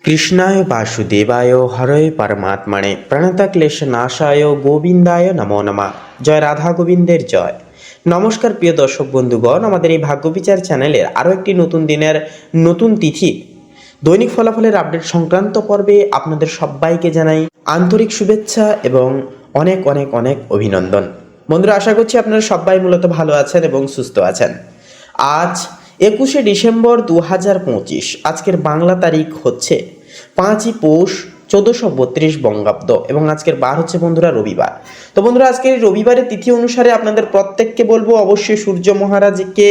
কৃষ্ণায় বাসুদেবায় হরয়ে পরমাত্মনে প্রণতক্লেশনাশায় গোবিন্দায় নমো নমঃ। জয় রাধা গোবিন্দের জয়। নমস্কার প্রিয় দর্শক বন্ধুগণ, আমাদের এই ভাগ্যবিচার চ্যানেলের আরও একটি নতুন দিনের নতুন তিথি দৈনিক ফলাফলের আপডেট সংক্রান্ত পর্বে আপনাদের সবাইকে জানাই আন্তরিক শুভেচ্ছা এবং অনেক অনেক অনেক অভিনন্দন। বন্ধুরা, আশা করছি আপনারা সবাই মূলত ভালো আছেন এবং সুস্থ আছেন। আজ 21শে ডিসেম্বর 2025। আজকের বাংলা তারিখ হচ্ছে 5ই পৌষ 1432 বঙ্গাব্দ এবং আজকের বার হচ্ছে বন্ধুরা রবিবার। তো বন্ধুরা, আজকের রবিবারের তিথি অনুসারে আপনাদের প্রত্যেককে বলবো অবশ্যই সূর্য মহারাজকে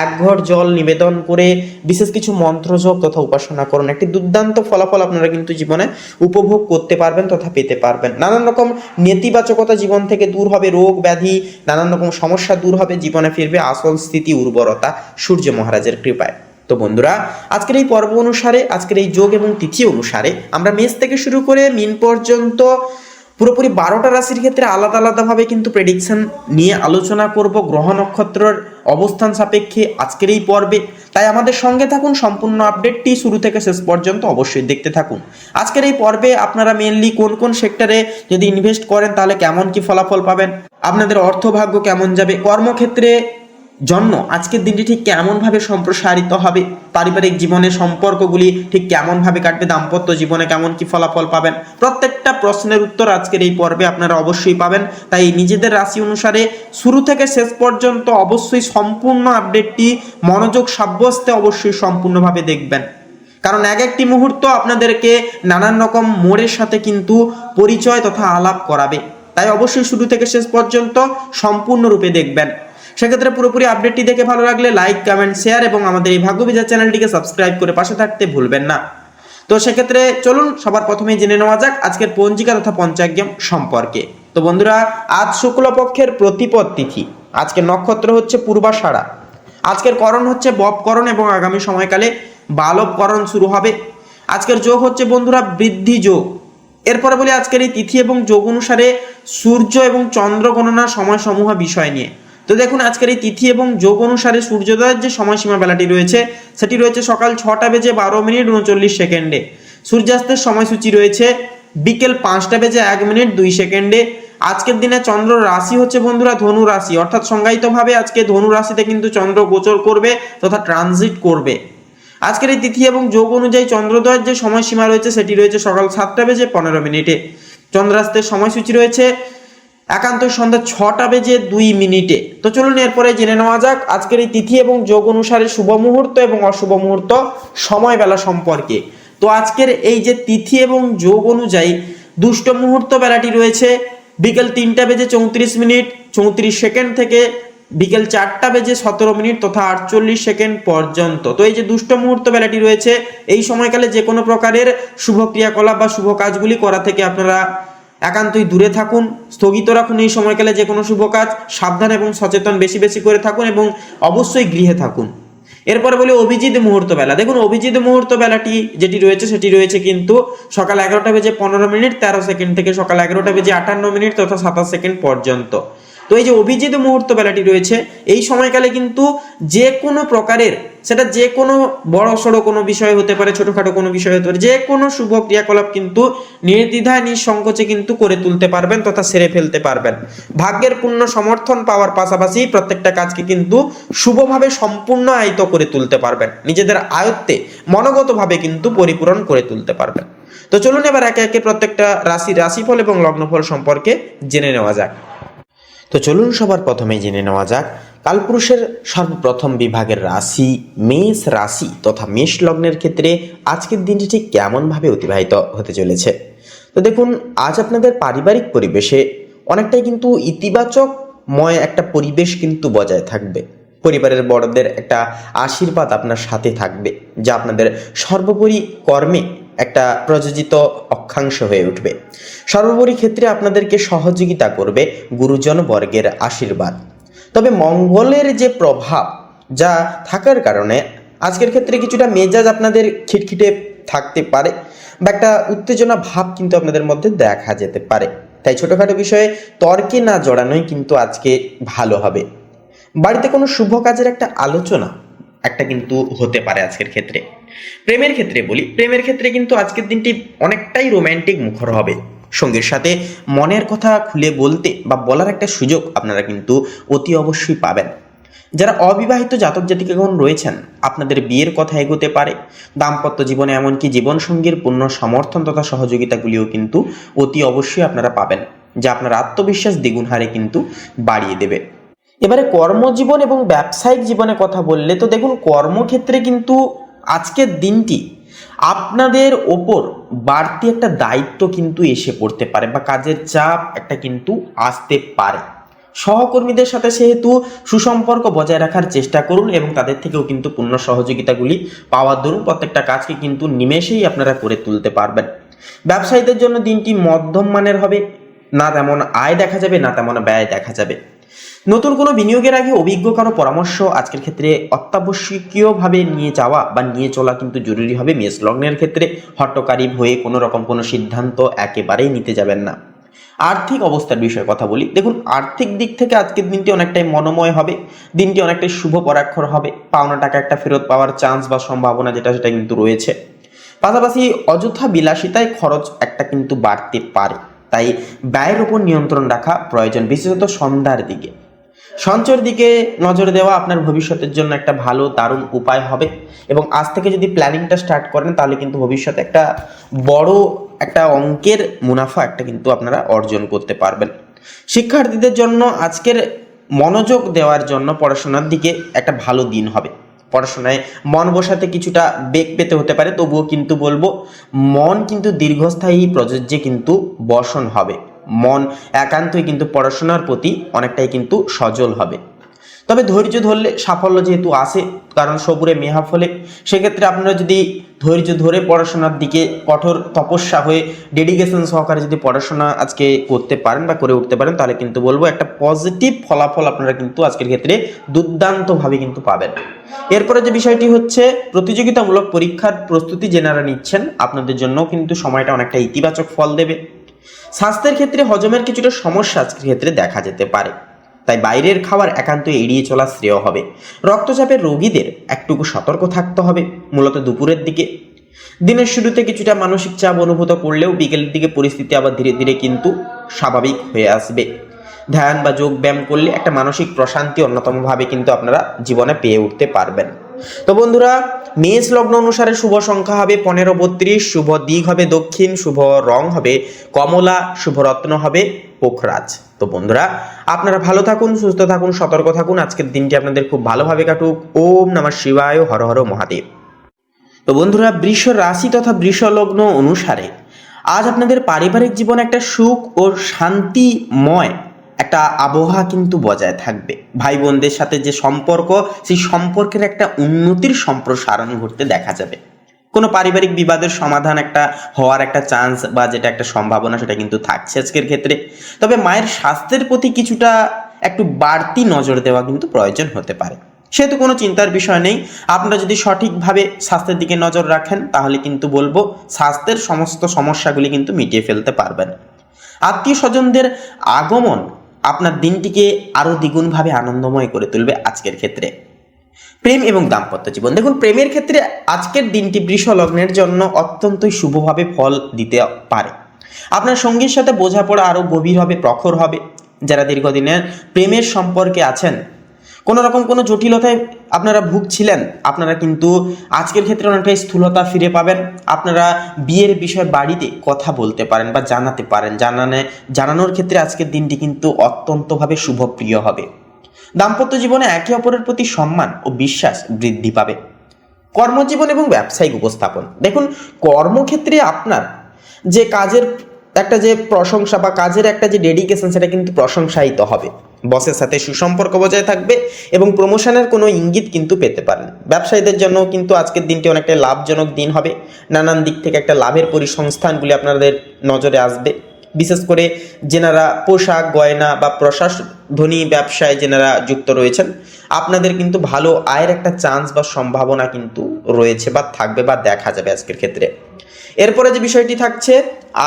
এক ঘট জল নিবেদন করে বিশেষ কিছু মন্ত্রজপ তথা উপাসনা করুন। একটি দুর্দান্ত ফলাফল আপনারা কিন্তু জীবনে উপভোগ করতে পারবেন তথা পেতে পারবেন। নানান রকম নেতিবাচকতা জীবন থেকে দূর হবে, রোগ ব্যাধি নানান রকম সমস্যা দূর হবে, জীবনে ফিরবে আসল স্থিতি উর্বরতা সূর্য মহারাজের কৃপায়। তো বন্ধুরা, আজকের এই পর্ব অনুসারে, আজকের এই যোগ এবং তিথি অনুসারে আমরা মেষ থেকে শুরু করে মিন পর্যন্ত পুরোপুরি 12টা রাশির ক্ষেত্রে আলাদা আলাদাভাবে কিন্তু প্রেডিকশন নিয়ে আলোচনা করব গ্রহ নক্ষত্রের অবস্থান সাপেক্ষে আজকের এই পর্বে। তাই আমাদের সঙ্গে থাকুন, সম্পূর্ণ আপডেটটি শুরু থেকে শেষ পর্যন্ত অবশ্যই দেখতে থাকুন। আজকের এই পর্বে আপনারা মেনলি কোন কোন সেক্টরে যদি ইনভেস্ট করেন তাহলে কেমন কি ফলাফল পাবেন, আপনাদের অর্থভাগ্য কেমন যাবে, কর্মক্ষেত্রে জন্য আজকের দিনটি ঠিক কেমনভাবে সম্প্রসারিত হবে, পারিবারিক জীবনের সম্পর্কগুলি ঠিক কেমনভাবে কাটবে, দাম্পত্য জীবনে কেমন কি ফলাফল পাবেন, প্রত্যেকটা প্রশ্নের উত্তর আজকের এই পর্বে আপনারা অবশ্যই পাবেন। তাই নিজেদের রাশি অনুসারে শুরু থেকে শেষ পর্যন্ত অবশ্যই সম্পূর্ণ আপডেটটি মনোযোগ সাব্যস্তে অবশ্যই সম্পূর্ণভাবে দেখবেন, কারণ এক একটি মুহূর্ত আপনাদেরকে নানান রকম মোড়ের সাথে কিন্তু পরিচয় তথা আলাপ করাবে। তাই অবশ্যই শুরু থেকে শেষ পর্যন্ত সম্পূর্ণরূপে দেখবেন। সেক্ষেত্রে পুরোপুরি আপডেটটি দেখে ভালো লাগলে লাইক, কমেন্ট, শেয়ার এবং আমাদের এই ভাগ্যবিচার চ্যানেলটিকে সাবস্ক্রাইব করে পাশে থাকতে ভুলবেন না। তো সেক্ষেত্রে চলুন সবার প্রথমেই জেনে নেওয়া যাক আজকের পঞ্জিকা তথা পঞ্চাঙ্গম সম্পর্কে। তো বন্ধুরা, আজ শুক্লপক্ষের প্রতিপদ তিথি, আজকের নক্ষত্র হচ্ছে পূর্বাষাঢ়া, আজকের করণ হচ্ছে বপকরণ এবং আগামী সময়কালে বালবকরণ শুরু হবে। আজকের যোগ হচ্ছে বন্ধুরা বৃদ্ধি যোগ। এরপরে বলি আজকের এই তিথি এবং যোগ অনুসারে সূর্য এবং চন্দ্র গণনার সময়সমূহ বিষয় নিয়ে। তো দেখুন, আজকের এই তিথি এবং যোগ অনুসারে সূর্যোদয়ের যে সময়সীমা বেলাটি রয়েছে সেটি রয়েছে সকাল 6টা বেজে 12 মিনিট 39 সেকেন্ডে। সূর্যাস্তের সময়সূচি রয়েছে বিকেল 5টা বেজে 1 মিনিট 2 সেকেন্ডে। আজকের দিনে চন্দ্র রাশি হচ্ছে বন্ধুরা ধনু রাশি, অর্থাৎ সংজ্ঞায়িতভাবে আজকে ধনু রাশিতে কিন্তু চন্দ্র গোচর করবে তথা ট্রানজিট করবে। আজকের এই তিথি এবং যোগ অনুযায়ী চন্দ্রোদয়ের যে সময়সীমা রয়েছে সেটি রয়েছে সকাল 7টা বেজে 15 মিনিটে। চন্দ্রাস্তের সময়সূচি রয়েছে একান্ত সন্ধ্যা 6টা বেজে 2 মিনিটে। তো চলুন এরপরে জেনে নেওয়া যাক আজকের এই তিথি এবং যোগ অনুসারে শুভ মুহূর্ত এবং অশুভ মুহূর্ত সময়বেলা সম্পর্কে। তো আজকের এই যে তিথি এবং যোগ অনুযায়ী দুষ্ট মুহূর্ত বেলাটি রয়েছে বিকেল 3টা বেজে 34 মিনিট 34 সেকেন্ড থেকে বিকেল 4টা বেজে 17 মিনিট তথা 48 সেকেন্ড পর্যন্ত। তো এই যে দুষ্ট মুহূর্ত বেলাটি রয়েছে এই সময়কালে যে কোনো প্রকারের শুভ ক্রিয়াকলাপ বা শুভ কাজগুলি করা থেকে আপনারা একান্তই দূরে থাকুন, স্থগিত রাখুন এই সময়কালে যে কোনো শুভ কাজ, সাবধান এবং সচেতন বেশি বেশি করে থাকুন এবং অবশ্যই গৃহে থাকুন। এরপরে বলি অভিজিৎ মুহূর্ত বেলা। দেখুন, অভিজিৎ মুহূর্ত বেলাটি যেটি রয়েছে সেটি রয়েছে কিন্তু সকাল 11টা বেজে 15 মিনিট 13 সেকেন্ড থেকে সকাল 11টা বেজে 58 মিনিট তথা 27 সেকেন্ড পর্যন্ত। তো এই যে অভিজিৎ মুহূর্ত বেলাটি রয়েছে এই সময়কালে কিন্তু যে কোনো প্রকারের, সেটা যে কোনো বড় সড়ো কোনো বিষয় হতে পারে, ছোটখাটো কোনো বিষয় হতে পারে, যে কোনো শুভ ক্রিয়াকলাপ কিন্তু নির্দ্বিধায় নিঃসংকোচে কিন্তু করে তুলতে পারবেন তথা সেরে ফেলতে পারবেন। ভাগ্যের পূর্ণ সমর্থন পাওয়ার পাশাপাশি প্রত্যেকটা কাজকে কিন্তু শুভভাবে সম্পূর্ণ আয়ত্ত করে তুলতে পারবেন, নিজেদের আয়ত্তে মনোগতভাবে কিন্তু পরিপূরণ করে তুলতে পারবেন। তো চলুন এবার একে একে প্রত্যেকটা রাশিফল এবং লগ্নফল সম্পর্কে জেনে নেওয়া যাক। তো চলুন সবার প্রথমেই জেনে নেওয়া যাক কালপুরুষের সর্বপ্রথম বিভাগের রাশি মেষ রাশি তথা মেষ লগ্নের ক্ষেত্রে আজকের দিনটি ঠিক কেমনভাবে অতিবাহিত হতে চলেছে। তো দেখুন, আজ আপনাদের পারিবারিক পরিবেশে অনেকটাই কিন্তু ইতিবাচকময় একটা পরিবেশ কিন্তু বজায় থাকবে। পরিবারের বড়দের একটা আশীর্বাদ আপনার সাথে থাকবে, যা আপনাদের সর্বোপরি কর্মে একটা প্রযোজিত অক্ষাংশ হয়ে উঠবে। সর্বোপরি ক্ষেত্রে আপনাদেরকে সহযোগিতা করবে গুরুজন বর্গের আশীর্বাদ। তবে মঙ্গলের যে প্রভাব যা থাকার কারণে আজকের ক্ষেত্রে কিছুটা মেজাজ আপনাদের খিটখিটে থাকতে পারে বা একটা উত্তেজনা ভাব কিন্তু আপনাদের মধ্যে দেখা যেতে পারে। তাই ছোটখাটো বিষয়ে তর্কে না জড়ানোই কিন্তু আজকে ভালো হবে। বাড়িতে কোনো শুভ কাজের একটা আলোচনা একটা কিন্তু হতে পারে আজকের ক্ষেত্রে। প্রেমের ক্ষেত্রে বলি, প্রেমের ক্ষেত্রে কিন্তু আজকের দিনটি অনেকটাই রোম্যান্টিক মুখর হবে। সঙ্গীর সাথে মনের কথা খুলে বলতে বা বলার একটা সুযোগ আপনারা কিন্তু অতি অবশ্যই পাবেন। যারা অবিবাহিত জাতক জাতিকাগণ রয়েছেন, আপনাদের বিয়ের কথা এগোতে পারে। দাম্পত্য জীবনে এমনকি জীবনসঙ্গীর পূর্ণ সমর্থন তথা সহযোগিতাগুলিও কিন্তু অতি অবশ্যই আপনারা পাবেন, যা আপনার আত্মবিশ্বাস দ্বিগুণ হারে কিন্তু বাড়িয়ে দেবে। এবারে কর্মজীবন এবং ব্যবসায়িক জীবনে কথা বললে তো দেখুন, কর্মক্ষেত্রে কিন্তু আজকের দিনটি আপনাদের ওপর বাড়তি একটা দায়িত্ব কিন্তু এসে পড়তে পারে বা কাজের চাপ একটা কিন্তু আসতে পারে। সহকর্মীদের সাথে সেহেতু সুসম্পর্ক বজায় রাখার চেষ্টা করুন এবং তাদের থেকেও কিন্তু পূর্ণ সহযোগিতাগুলি পাওয়ার দরুন প্রত্যেকটা কাজকে কিন্তু নিমেষেই আপনারা করে তুলতে পারবেন। ব্যবসায়ীদের জন্য দিনটি মধ্যম মানের হবে, না তেমন আয় দেখা যাবে না তেমন ব্যয় দেখা যাবে। নতুন কোনো বিনিয়োগের আগে অভিজ্ঞ কারো পরামর্শ আজকের ক্ষেত্রে অত্যাবশ্যকীয়ভাবে নিয়ে যাওয়া বা নিয়ে চলা কিন্তু জরুরি হবে। মেষ লগ্নের ক্ষেত্রে হট্টকারী হয়ে কোনো রকম কোনো সিদ্ধান্ত একেবারেই নিতে যাবেন না। আর্থিক অবস্থার বিষয়ে কথা বলি, দেখুন আর্থিক দিক থেকে আজকের দিনটি অনেকটাই মনোময় হবে। দিনটি অনেকটাই শুভ পরাক্ষর হবে। পাওনা টাকা একটা ফেরত পাওয়ার চান্স বা সম্ভাবনা সেটা কিন্তু রয়েছে। পাশাপাশি অযথা বিলাসিতায় খরচ একটা কিন্তু বাড়তে পারে, তাই ব্যয়ের উপর নিয়ন্ত্রণ রাখা প্রয়োজন, বিশেষত সন্ধ্যার দিকে। সঞ্চয়ের দিকে নজর দেওয়া আপনার ভবিষ্যতের জন্য একটা ভালো দারুণ উপায় হবে এবং আজ থেকে যদি প্ল্যানিংটা স্টার্ট করেন তাহলে কিন্তু ভবিষ্যতে একটা বড় একটা অঙ্কের মুনাফা একটা কিন্তু আপনারা অর্জন করতে পারবেন। শিক্ষার্থীদের জন্য আজকের মনোযোগ দেওয়ার জন্য পড়াশোনার দিকে একটা ভালো দিন হবে। পড়াশোনায় মন বসাতে কিছুটা বেগ পেতে হতে পারে, তবুও কিন্তু বলবো মন কিন্তু দীর্ঘস্থায়ী প্রযোজ্যে কিন্তু বসন হবে। মন একান্তই কিন্তু পড়াশোনার প্রতি অনেকটাই কিন্তু সজল হবে। তবে ধৈর্য ধরলে সাফল্য যেহেতু আসে, কারণ সবুরে মেহা ফলে, সেক্ষেত্রে আপনারা যদি ধৈর্য ধরে পড়াশোনার দিকে কঠোর তপস্যা হয়ে ডেডিকেশন সহকারে যদি পড়াশোনা আজকে করতে পারেন বা করে উঠতে পারেন, তাহলে কিন্তু বলবো একটা পজিটিভ ফলাফল আপনারা কিন্তু আজকের ক্ষেত্রে দুর্দান্তভাবে কিন্তু পাবেন। এরপরে যে বিষয়টি হচ্ছে প্রতিযোগিতামূলক পরীক্ষার প্রস্তুতি যেনারা নিচ্ছেন, আপনাদের জন্য কিন্তু সময়টা অনেকটা ইতিবাচক ফল দেবে। স্বাস্থ্যের ক্ষেত্রে হজমের কিছুটা সমস্যা আজকের ক্ষেত্রে দেখা যেতে পারে, তাই বাইরের খাবার একান্ত এড়িয়ে চলা শ্রেয় হবে। রক্তচাপের রোগীদের একটুকু সতর্ক থাকতে হবে, মূলত দুপুরের দিকে। দিনের শুরুতে কিছুটা মানসিক চাপ অনুভূত করলেও বিকেলের দিকে পরিস্থিতি আবার ধীরে ধীরে কিন্তু স্বাভাবিক হয়ে আসবে। ধ্যান বা যোগ ব্যায়াম করলে একটা মানসিক প্রশান্তি অন্যতমভাবে কিন্তু আপনারা জীবনে পেয়ে উঠতে পারবেন। তো বন্ধুরা, মেষ লগ্ন অনুসারে শুভ সংখ্যা হবে 15, 32, শুভ দিক হবে দক্ষিণ, শুভ রং হবে কমলা, শুভ রত্ন হবে পোখরাজ। তো বন্ধুরা, আপনারা ভালো থাকুন, সুস্থ থাকুন, সতর্ক থাকুন। আজকের দিনটি আপনাদের খুব ভালোভাবে কাটুক। ওম নমঃ শিবায়, হর হর মহাদেব। তো বন্ধুরা, বৃষ রাশি তথা বৃষ লগ্ন অনুসারে আজ আপনাদের পারিবারিক জীবন একটা সুখ ও শান্তিময় একটা আবহাওয়া কিন্তু বজায় থাকবে। ভাই বোনদের সাথে যে সম্পর্ক, সেই সম্পর্কের একটা উন্নতির সম্প্রসারণ ঘটতে দেখা যাবে। কোনো পারিবারিক বিবাদের সমাধান একটা হওয়ার একটা চান্স বা যেটা একটা সম্ভাবনা সেটা কিন্তু থাকছে আজকের ক্ষেত্রে। তবে মায়ের স্বাস্থ্যের প্রতি কিছুটা একটু বাড়তি নজর দেওয়া কিন্তু প্রয়োজন হতে পারে। সেহেতু কোনো চিন্তার বিষয় নেই। আপনারা যদি সঠিকভাবে স্বাস্থ্যের দিকে নজর রাখেন তাহলে কিন্তু বলবো স্বাস্থ্যের সমস্ত সমস্যাগুলি কিন্তু মিটিয়ে ফেলতে পারবেন। আত্মীয় স্বজনদের আগমন আপনার দিনটিকে আরও দ্বিগুণভাবে আনন্দময় করে তুলবে আজকের ক্ষেত্রে। প্রেম এবং দাম্পত্য জীবন, দেখুন প্রেমের ক্ষেত্রে আজকের দিনটি বৃষ লগ্নের জন্য অত্যন্তই শুভভাবে ফল দিতে পারে। আপনার সঙ্গীর সাথে বোঝাপড়া আরও গভীর হবে, প্রখর হবে। যারা দীর্ঘদিনের প্রেমের সম্পর্কে আছেন, কোনো রকম কোনো জটিলতায় আপনারা ভুগছিলেন, আপনারা কিন্তু আজকের ক্ষেত্রে অনেকটা স্থূলতা ফিরে পাবেন। আপনারা বিয়ের বিষয়ে বাড়িতে কথা বলতে পারেন বা জানাতে পারেন। জানানোর ক্ষেত্রে আজকের দিনটি কিন্তু অত্যন্তভাবে শুভপ্রিয় হবে। দাম্পত্য জীবনে একে অপরের প্রতি সম্মান ও বিশ্বাস বৃদ্ধি পাবে। কর্মজীবন এবং ব্যবসায়িক উপস্থাপন, দেখুন কর্মক্ষেত্রে আপনার যে কাজের একটা যে প্রশংসা বা কাজের একটা যে ডেডিকেশন সেটা কিন্তু প্রশংসায়িত হবে। বসের সাথে সুসম্পর্ক বজায় থাকবে এবং প্রমোশনের কোনো ইঙ্গিত কিন্তু পেতে পারেন। ব্যবসায়ীদের জন্য কিন্তু আজকের দিনটি অনেকটা লাভজনক দিন হবে। নানান দিক থেকে একটা লাভের পরিসংস্থানগুলি আপনাদের নজরে আসবে। বিশেষ করে যেনারা পোশাক, গয়না বা প্রসাধনী ব্যবসায় যেনারা যুক্ত রয়েছেন, আপনাদের কিন্তু ভালো আয়ের একটা চান্স বা সম্ভাবনা কিন্তু রয়েছে বা থাকবে বা দেখা যাবে আজকের ক্ষেত্রে। এরপরে যে বিষয়টি থাকছে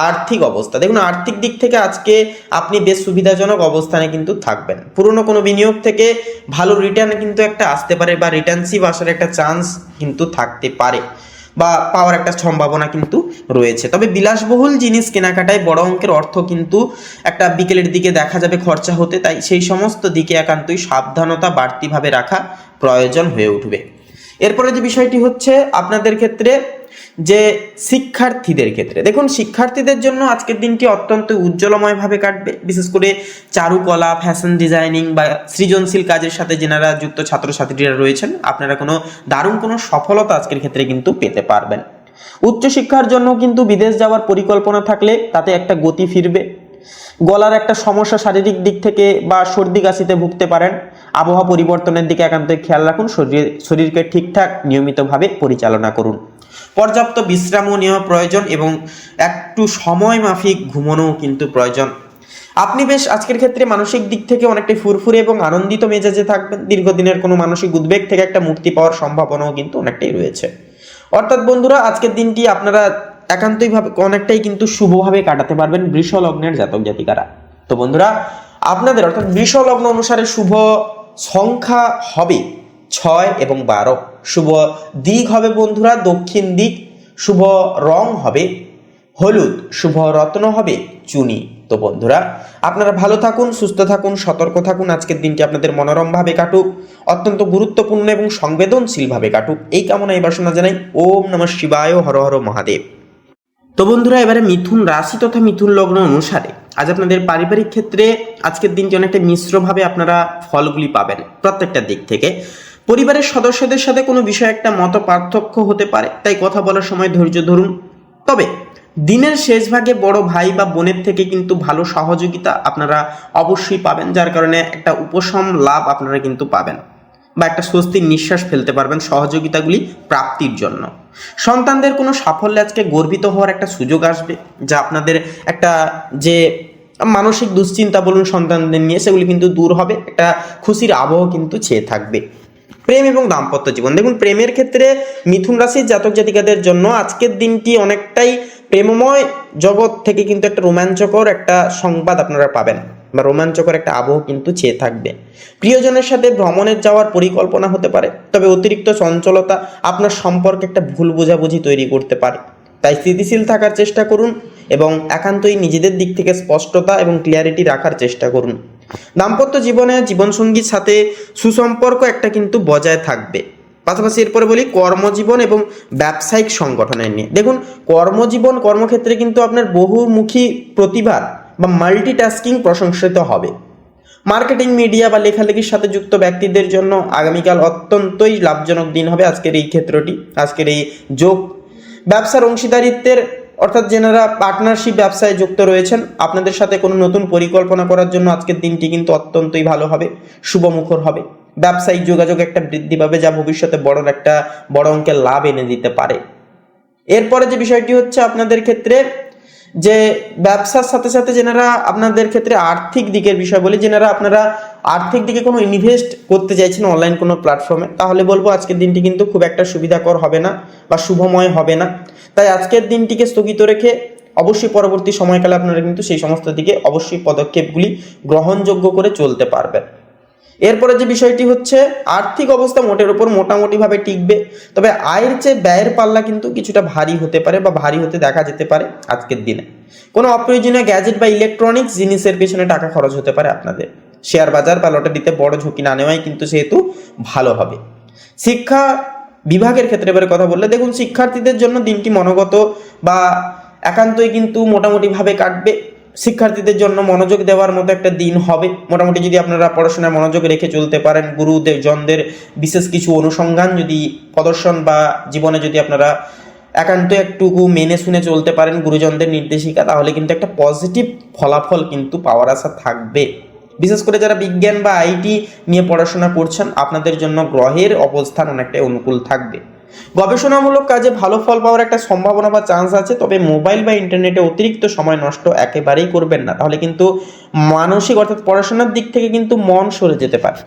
আর্থিক অবস্থা, দেখুন আর্থিক দিক থেকে আজকে আপনি বেশ সুবিধাজনক অবস্থানে কিন্তু থাকবেন। পুরনো কোনো বিনিয়োগ থেকে ভালো রিটার্ন কিন্তু একটা আসতে পারে বা রিটার্নশিপ আসার একটা চান্স কিন্তু থাকতে পারে। বা পাওয়ার একটা সম্ভাবনা কিন্তু রয়েছে। তবে বিলাসবহুল জিনিস কেনাকাটায় বড় অঙ্কের অর্থ কিন্তু একটা বিকেলের দিকে দেখা যাবে খরচা হতে, তাই সেই সমস্ত দিকে একান্তই সাবধানতা বাড়তিভাবে রাখা প্রয়োজন হয়ে উঠবে। এরপরে যে বিষয়টি হচ্ছে আপনাদের ক্ষেত্রে যে শিক্ষার্থীদের ক্ষেত্রে, দেখুন শিক্ষার্থীদের জন্য আজকের দিনটি অত্যন্ত উজ্জ্বলময়ভাবে কাটবে। বিশেষ করে চারুকলা, ফ্যাশন ডিজাইনিং বা সৃজনশীল কাজের সাথে যারা যুক্ত ছাত্রছাত্রীরা রয়েছেন, আপনারা দারুণ কোনো সফলতা আজকের ক্ষেত্রে কিন্তু পেতে পারবেন। উচ্চশিক্ষার জন্য কিন্তু বিদেশ যাওয়ার পরিকল্পনা থাকলে তাতে একটা গতি ফিরবে। গলার একটা সমস্যা শারীরিক দিক থেকে বা সর্দি কাশিতে ভুগতে পারেন, আবহাওয়া পরিবর্তনের দিকে একান্তই খেয়াল রাখুন। শরীরকে ঠিকঠাক নিয়মিতভাবে পরিচালনা করুন। পর্যাপ্ত বিশ্রামও নেওয়া প্রয়োজন এবং একটু সময় মাফিক ঘুমানোও কিন্তু প্রয়োজন। আপনি বেশ আজকের ক্ষেত্রে মানসিক দিক থেকে অনেকটাই ফুরফুরে এবং আনন্দিত মেজাজে থাকবেন। দীর্ঘদিনের কোনো মানসিক উদ্বেগ থেকে একটা মুক্তি পাওয়ার সম্ভাবনাও কিন্তু অনেকটাই রয়েছে। অর্থাৎ বন্ধুরা, আজকের দিনটি আপনারা একান্তইভাবে অনেকটাই কিন্তু শুভভাবে কাটাতে পারবেন বৃষ লগ্নের জাতক জাতিকারা। তো বন্ধুরা, আপনাদের অর্থাৎ বৃষ লগ্ন অনুসারে শুভ সংখ্যা হবে 6 এবং 12। শুভ দিক হবে বন্ধুরা দক্ষিণ দিক। শুভ রং হবে হলুদ। শুভ রত্ন হবে চুনি। তো বন্ধুরা, আপনারা ভালো থাকুন, সুস্থ থাকুন, সতর্ক থাকুন। আজকের দিনটি আপনাদের মনোরমভাবে কাটুক, অত্যন্ত গুরুত্বপূর্ণ এবং সংবেদনশীলভাবে কাটুক, এই কামনা এই বাসনা জানাই। ওম নমঃ শিবায়, হর হর মহাদেব। তো বন্ধুরা, এবারে মিথুন রাশি তথা মিথুন লগ্ন অনুসারে আজ আপনাদের পারিবারিক ক্ষেত্রে আজকের দিনটি অনেকটা মিশ্রভাবে আপনারা ফলগুলি পাবেন প্রত্যেকটা দিক থেকে। পরিবারের সদস্যদের সাথে কোনো বিষয়ে একটা মত পার্থক্য হতে পারে, তাই কথা বলার সময় ধৈর্য ধরুন। তবে দিনের শেষ ভাগে বড় ভাই বা বোনের থেকে কিন্তু ভালো সহযোগিতা আপনারা অবশ্যই পাবেন, যার কারণে একটা উপশম লাভ আপনারা কিন্তু পাবেন বা একটা স্বস্তির নিঃশ্বাস ফেলতে পারবেন সহযোগিতাগুলি প্রাপ্তির জন্য। সন্তানদের কোনো সাফল্যে আজকে গর্বিত হওয়ার একটা সুযোগ আসবে, যা আপনাদের একটা যে মানসিক দুশ্চিন্তা বলুন সন্তানদের নিয়ে, সেগুলি কিন্তু দূর হবে। একটা খুশির আবহ কিন্তু ছেয়ে থাকবে। প্রেম এবং দাম্পত্য জীবন, দেখুন প্রেমের ক্ষেত্রে মিথুন রাশির জাতক জাতিকাদের জন্য আজকের দিনটি অনেকটাই প্রেমময় জগৎ থেকে কিন্তু একটা রোমাঞ্চকর একটা সংবাদ আপনারা পাবেন বা রোমাঞ্চকর একটা আবহ কিন্তু ছেয়ে থাকবে। প্রিয়জনের সাথে ভ্রমণের যাওয়ার পরিকল্পনা হতে পারে, তবে অতিরিক্ত চঞ্চলতা আপনার সম্পর্কে একটা ভুল বোঝাবুঝি তৈরি করতে পারে। তাই স্থিতিশীল থাকার চেষ্টা করুন এবং একান্তই নিজেদের দিক থেকে স্পষ্টতা এবং ক্লিয়ারিটি রাখার চেষ্টা করুন। দাম্পত্য জীবনে জীবনসঙ্গীর সাথে সুসম্পর্ক একটা কিন্তু বজায় থাকবে। পাশাপাশি এরপরে বলি কর্মজীবন এবং ব্যবসায়িক সংগঠনের নিয়ে। দেখুন কর্মজীবন, কর্মক্ষেত্রে কিন্তু আপনার বহুমুখী প্রতিভা বা মাল্টিটাস্কিং প্রশংসিত হবে। মার্কেটিং, মিডিয়া বা লেখালেখির সাথে যুক্ত ব্যক্তিদের জন্য আগামীকাল অত্যন্তই লাভজনক দিন হবে আজকের এই ক্ষেত্রটি, আজকের এই যোগ। ব্যবসার অংশীদারিত্বের অর্থাৎ যেনারা পার্টনারশিপ ব্যবসায় যুক্ত রয়েছেন, আপনাদের সাথে কোনো নতুন পরিকল্পনা করার জন্য আজকের দিনটি কিন্তু অত্যন্তই ভালো হবে, শুভমুখর হবে। ব্যবসায়িক যোগাযোগ একটা বৃদ্ধি পাবে, যা ভবিষ্যতে বড় অঙ্কের লাভ এনে দিতে পারে। এরপরে যে বিষয়টি হচ্ছে আপনাদের ক্ষেত্রে যে ব্যবসার সাথে সাথে যেনারা আপনাদের ক্ষেত্রে আর্থিক দিকের বিষয় বলি, যেনারা আপনারা আর্থিক দিকে কোনো ইনভেস্ট করতে চাইছেন অনলাইন কোনো প্ল্যাটফর্মে, তাহলে বলবো আজকের দিনটি কিন্তু খুব একটা সুবিধাকর হবে না বা শুভময় হবে না। তাই আজকের দিনটিকে স্থগিত রেখে অবশ্যই পরবর্তী সময়কালে আপনারা কিন্তু সেই সমস্ত দিকে অবশ্যই পদক্ষেপগুলি গ্রহণযোগ্য করে চলতে পারবেন। এরপরে যে বিষয়টি হচ্ছে আর্থিক অবস্থা মোটের উপর মোটামুটিভাবে টিকবে, তবে আয়ের চেয়ে ব্যয়ের পাল্লা কিন্তু কিছুটা ভারী হতে পারে বা ভারী হতে দেখা যেতে পারে আজকের দিনে। কোনো অপ্রয়োজনীয় গ্যাজেট বা ইলেকট্রনিক্স জিনিসের পেছনে টাকা খরচ হতে পারে আপনাদের। শেয়ার বাজার বা লটারিতে বড় ঝুঁকি না নেওয়াই কিন্তু সেহেতু ভালো হবে। শিক্ষা বিভাগের ক্ষেত্রে এবারে কথা বললে, দেখুন শিক্ষার্থীদের জন্য দিনটি মনোগত বা একান্তই কিন্তু মোটামুটিভাবে কাটবে। শিক্ষার্থীদের জন্য মনোযোগ দেওয়ার মতো একটা দিন হবে। মোটামুটি যদি আপনারা পড়াশোনায় মনোযোগ রেখে চলতে পারেন, গুরুজনদের বিশেষ কিছু অনুসন্ধান যদি প্রদর্শন বা জীবনে যদি আপনারা একান্ত একটুকু মেনে শুনে চলতে পারেন গুরুজনদের নির্দেশিকা, তাহলে কিন্তু একটা পজিটিভ ফলাফল কিন্তু পাওয়ার আশা থাকবে। বিশেষ করে যারা বিজ্ঞান বা আইটি নিয়ে পড়াশোনা করছেন, আপনাদের জন্য গ্রহের অবস্থান অনেকটাই অনুকূল থাকবে। গবেষণামূলক কাজে ভালো ফল পাওয়ার একটা সম্ভাবনা বা চান্স আছে, তবে মোবাইল বা ইন্টারনেটে অতিরিক্ত সময় নষ্ট একেবারেই করবেন না, তাহলে কিন্তু মানসিক অর্থাৎ পড়াশোনার দিক থেকে কিন্তু মন সরে যেতে পারে।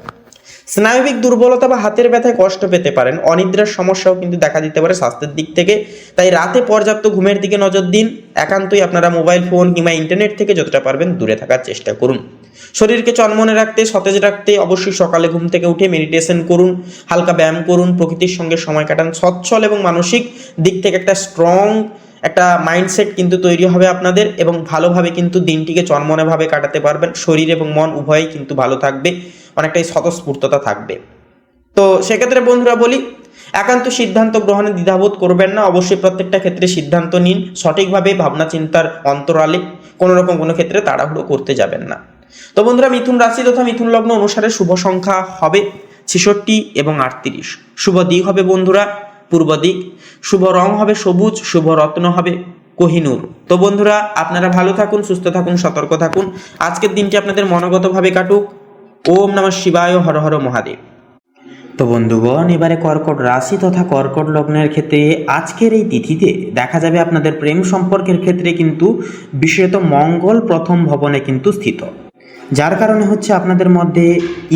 স্নায়বিক দুর্বলতা বা হাতের ব্যথায় কষ্ট পেতে পারেন। অনিদ্রার সমস্যাও কিন্তু দেখা দিতে পারে স্বাস্থ্যের দিক থেকে, তাই রাতে পর্যাপ্ত ঘুমের দিকে নজর দিন। একান্তই আপনারা মোবাইল ফোন কিংবা ইন্টারনেট থেকে যতটা পারবেন দূরে থাকার চেষ্টা করুন। শরীরকে চনমনে রাখতে, সতেজ রাখতে অবশ্যই সকালে ঘুম থেকে উঠে মেডিটেশন করুন, হালকা ব্যায়াম করুন, প্রকৃতির সঙ্গে সময় কাটান। সচ্ছল এবং মানসিক দিক থেকে একটা স্ট্রং একটা মাইন্ডসেট কিন্তু তৈরি হবে আপনাদের, এবং ভালোভাবে কিন্তু দিনটিকে চনমনেভাবে কাটাতে পারবেন। শরীর এবং মন উভয়ই কিন্তু ভালো থাকবে, অনেকটাই স্বতঃস্ফূর্ততা থাকবে। তো সেক্ষেত্রে বন্ধুরা বলি, একান্ত সিদ্ধান্ত গ্রহণে দ্বিধাবোধ করবেন না। অবশ্যই প্রত্যেকটা ক্ষেত্রে সিদ্ধান্ত নিন সঠিকভাবে, ভাবনা চিন্তার অন্তরালে। কোনো রকম কোনো ক্ষেত্রে তাড়াহুড়ো করতে যাবেন না। তো বন্ধুরা, মিথুন রাশি তথা মিথুন লগ্ন অনুসারে শুভ সংখ্যা হবে 66 এবং 38। শুভ দিক হবে বন্ধুরা পূর্ব দিক। শুভ রং হবে সবুজ। শুভ রত্ন হবে কোহিনূর। তো বন্ধুরা, আপনারা ভালো থাকুন, সুস্থ থাকুন, সতর্ক থাকুন। আজকের দিনটি আপনাদের মনোগতভাবে কাটুক। ওম নমঃ শিবায়, হর হর মহাদেব। তো বন্ধুগণ, এবারে কর্কট রাশি তথা কর্কট লগ্নের ক্ষেত্রে আজকের এই তিথিতে দেখা যাবে আপনাদের প্রেম সম্পর্কের ক্ষেত্রে কিন্তু বিশেষত মঙ্গল প্রথম ভবনে কিন্তু স্থিত, যার কারণে হচ্ছে আপনাদের মধ্যে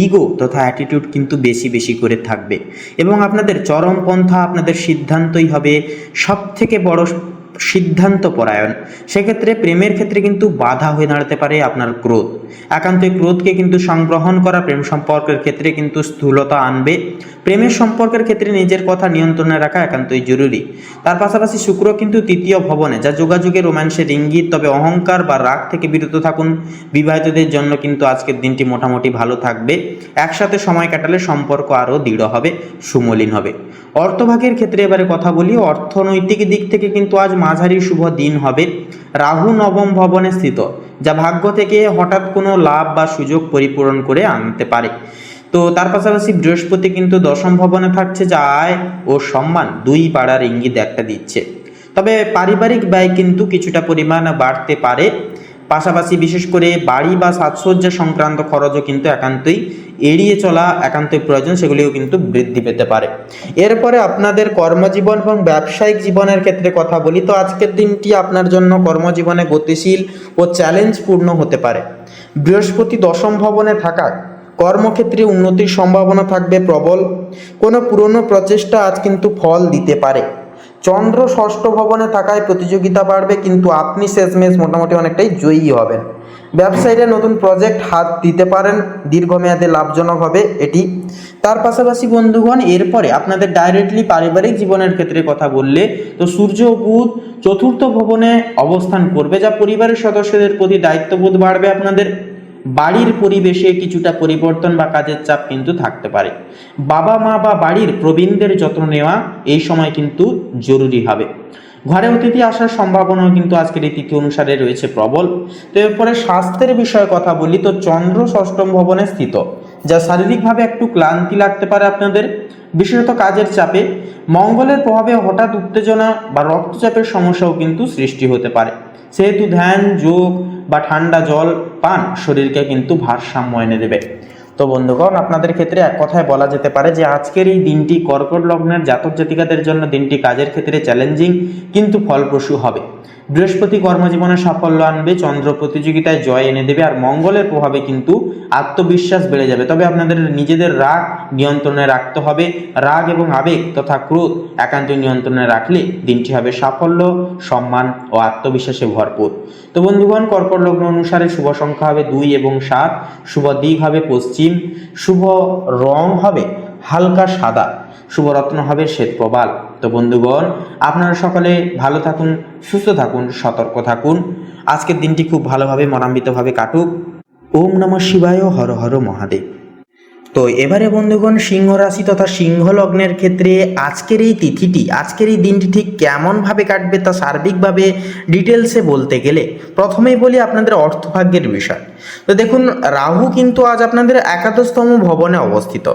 ইগো তথা অ্যাটিটিউড কিন্তু বেশি বেশি করে থাকবে, এবং আপনাদের চরমপন্থা, আপনাদের সিদ্ধান্তই হবে সব থেকে বড় সিদ্ধান্ত পরায়ণ। সেক্ষেত্রে প্রেমের ক্ষেত্রে কিন্তু বাধা হয়ে দাঁড়াতে পারে আপনার ক্রোধ। একান্ত ক্রোধকে কিন্তু সংগ্রহণ করা প্রেম সম্পর্কের ক্ষেত্রে কিন্তু স্থূলতা আনবে। প্রেমের সম্পর্কের ক্ষেত্রে নিজের কথা নিয়ন্ত্রণে রাখা একান্তই জরুরি। তার পাশাপাশি শুক্র কিন্তু তৃতীয় ভবনে, যা যোগাযোগের রোম্যান্সের ইঙ্গিত। তবে অহংকার বা রাগ থেকে বিরত থাকুন। বিবাহিতদের জন্য কিন্তু আজকের দিনটি মোটামুটি ভালো থাকবে। একসাথে সময় কাটালে সম্পর্ক আরও দৃঢ় হবে, সুমলিন হবে। অর্থভাগের ক্ষেত্রে এবারে কথা বলি। অর্থনৈতিক দিক থেকে কিন্তু আজ মাঝারি শুভ দিন হবে। রাহু নবম ভবনে স্থিত, যা ভাগ্য থেকে হঠাৎ কোনো লাভ বা সুযোগ পরিপূরণ করে আনতে পারে। তো তার পাশাপাশি বৃহস্পতি কিন্তু দশম ভবনে থাকছে, যা আয় ও সম্মান দুই বাড়ার ইঙ্গিত একটা দিচ্ছে। তবে পারিবারিক ব্যয় কিন্তু কিছুটা পরিমাণ বাড়তে পারে। পাশাপাশি বিশেষ করে বাড়ি বা সাজসজ্জা সংক্রান্ত খরচও কিন্তু একান্তই এড়িয়ে চলা একান্তই প্রয়োজন, সেগুলিও কিন্তু বৃদ্ধি পেতে পারে। এরপরে আপনাদের কর্মজীবন এবং ব্যবসায়িক জীবনের ক্ষেত্রে কথা বলি। তো আজকের দিনটি আপনার জন্য কর্মজীবনে গতিশীল ও চ্যালেঞ্জপূর্ণ হতে পারে। বৃহস্পতি দশম ভবনে থাকায় কর্মক্ষেত্রে উন্নতির সম্ভাবনা থাকবে প্রবল। কোনো পুরনো প্রচেষ্টা আজ কিন্তু ফল দিতে পারে। চন্দ্র ষষ্ঠ ভবনে থাকায় প্রতিযোগিতা বাড়বে, কিন্তু আপনি শেষমেশ মোটামুটি অনেকটাই জয়ী হবেন। ব্যবসায়ীরা নতুন প্রজেক্ট হাত দিতে পারেন, দীর্ঘমেয়াদে লাভজনক হবে এটি। তার পাশাপাশি বন্ধুগণ, এরপরে আপনাদের ডাইরেক্টলি পারিবারিক জীবনের ক্ষেত্রে কথা বললে, তো সূর্য ও বুধ চতুর্থ ভবনে অবস্থান করবে, যা পরিবারের সদস্যদের প্রতি দায়িত্ববোধ বাড়বে। আপনাদের বাড়ির পরিবেশে কিছুটা পরিবর্তন বা কাজের চাপ কিন্তু থাকতে পারে। বাবা মা বা বাড়ির প্রবীণদের যত্ন নেওয়া এই সময় কিন্তু জরুরি হবে। ঘরে অতিথি আসার সম্ভাবনাও কিন্তু আজকের এই তিথি অনুসারে রয়েছে প্রবল। তো এরপরে স্বাস্থ্যের বিষয়ে কথা বলি। তো চন্দ্র ষষ্ঠম ভবনে স্থিত, যা শারীরিকভাবে একটু ক্লান্তি লাগতে পারে আপনাদের, বিশেষত কাজের চাপে। মঙ্গলের প্রভাবে হঠাৎ উত্তেজনা বা রক্তচাপের সমস্যাও কিন্তু সৃষ্টি হতে পারে। সেহেতু ধ্যান, যোগ বা ঠান্ডা জল পান শরীরকে কিন্তু ভারসাম্য এনে দেবে। তো বন্ধুগণ, আপনাদের ক্ষেত্রে এক কথায় বলা যেতে পারে যে আজকের এই দিনটি কর্কট লগ্নের জাতক জাতিকাদের জন্য দিনটি কাজের ক্ষেত্রে চ্যালেঞ্জিং কিন্তু ফলপ্রসূ হবে। বৃহস্পতি কর্মজীবনে সাফল্য আনবে, চন্দ্র প্রতিযোগিতায় জয় এনে দেবে, আর মঙ্গলের প্রভাবে কিন্তু আত্মবিশ্বাস বেড়ে যাবে। তবে আপনাদের নিজেদের রাগ নিয়ন্ত্রণে রাখতে হবে। রাগ এবং আবেগ তথা ক্রোধ একান্ত নিয়ন্ত্রণে রাখলে দিনটি হবে সাফল্য, সম্মান ও আত্মবিশ্বাসে ভরপুর। তো বন্ধুগণ, কর্কট লগ্ন অনুসারে শুভ সংখ্যা হবে 2 এবং 7। শুভ দিক হবে পশ্চিম। শুভ রং হবে হালকা সাদা। শুভ রত্ন হবে শ্বেত প্রবাল। তো বন্ধুগণ, আপনারা সকলে ভালো থাকুন, সুস্থ থাকুন, সতর্ক থাকুন। আজকের দিনটি খুব ভালোভাবে মনান্বিতভাবে কাটুক। ওম নমঃ শিবায়, হর হর মহাদেব। তো এবারে বন্ধুগণ, সিংহ রাশি তথা সিংহ লগ্নের ক্ষেত্রে আজকের এই তিথিটি, আজকের এই দিনটি ঠিক কেমনভাবে কাটবে তা সার্বিকভাবে ডিটেলসে বলতে গেলে প্রথমেই বলি আপনাদের অর্থভাগ্যের বিষয়। তো দেখুন, রাহু কিন্তু আজ আপনাদের একাদশতম ভবনে অবস্থিত,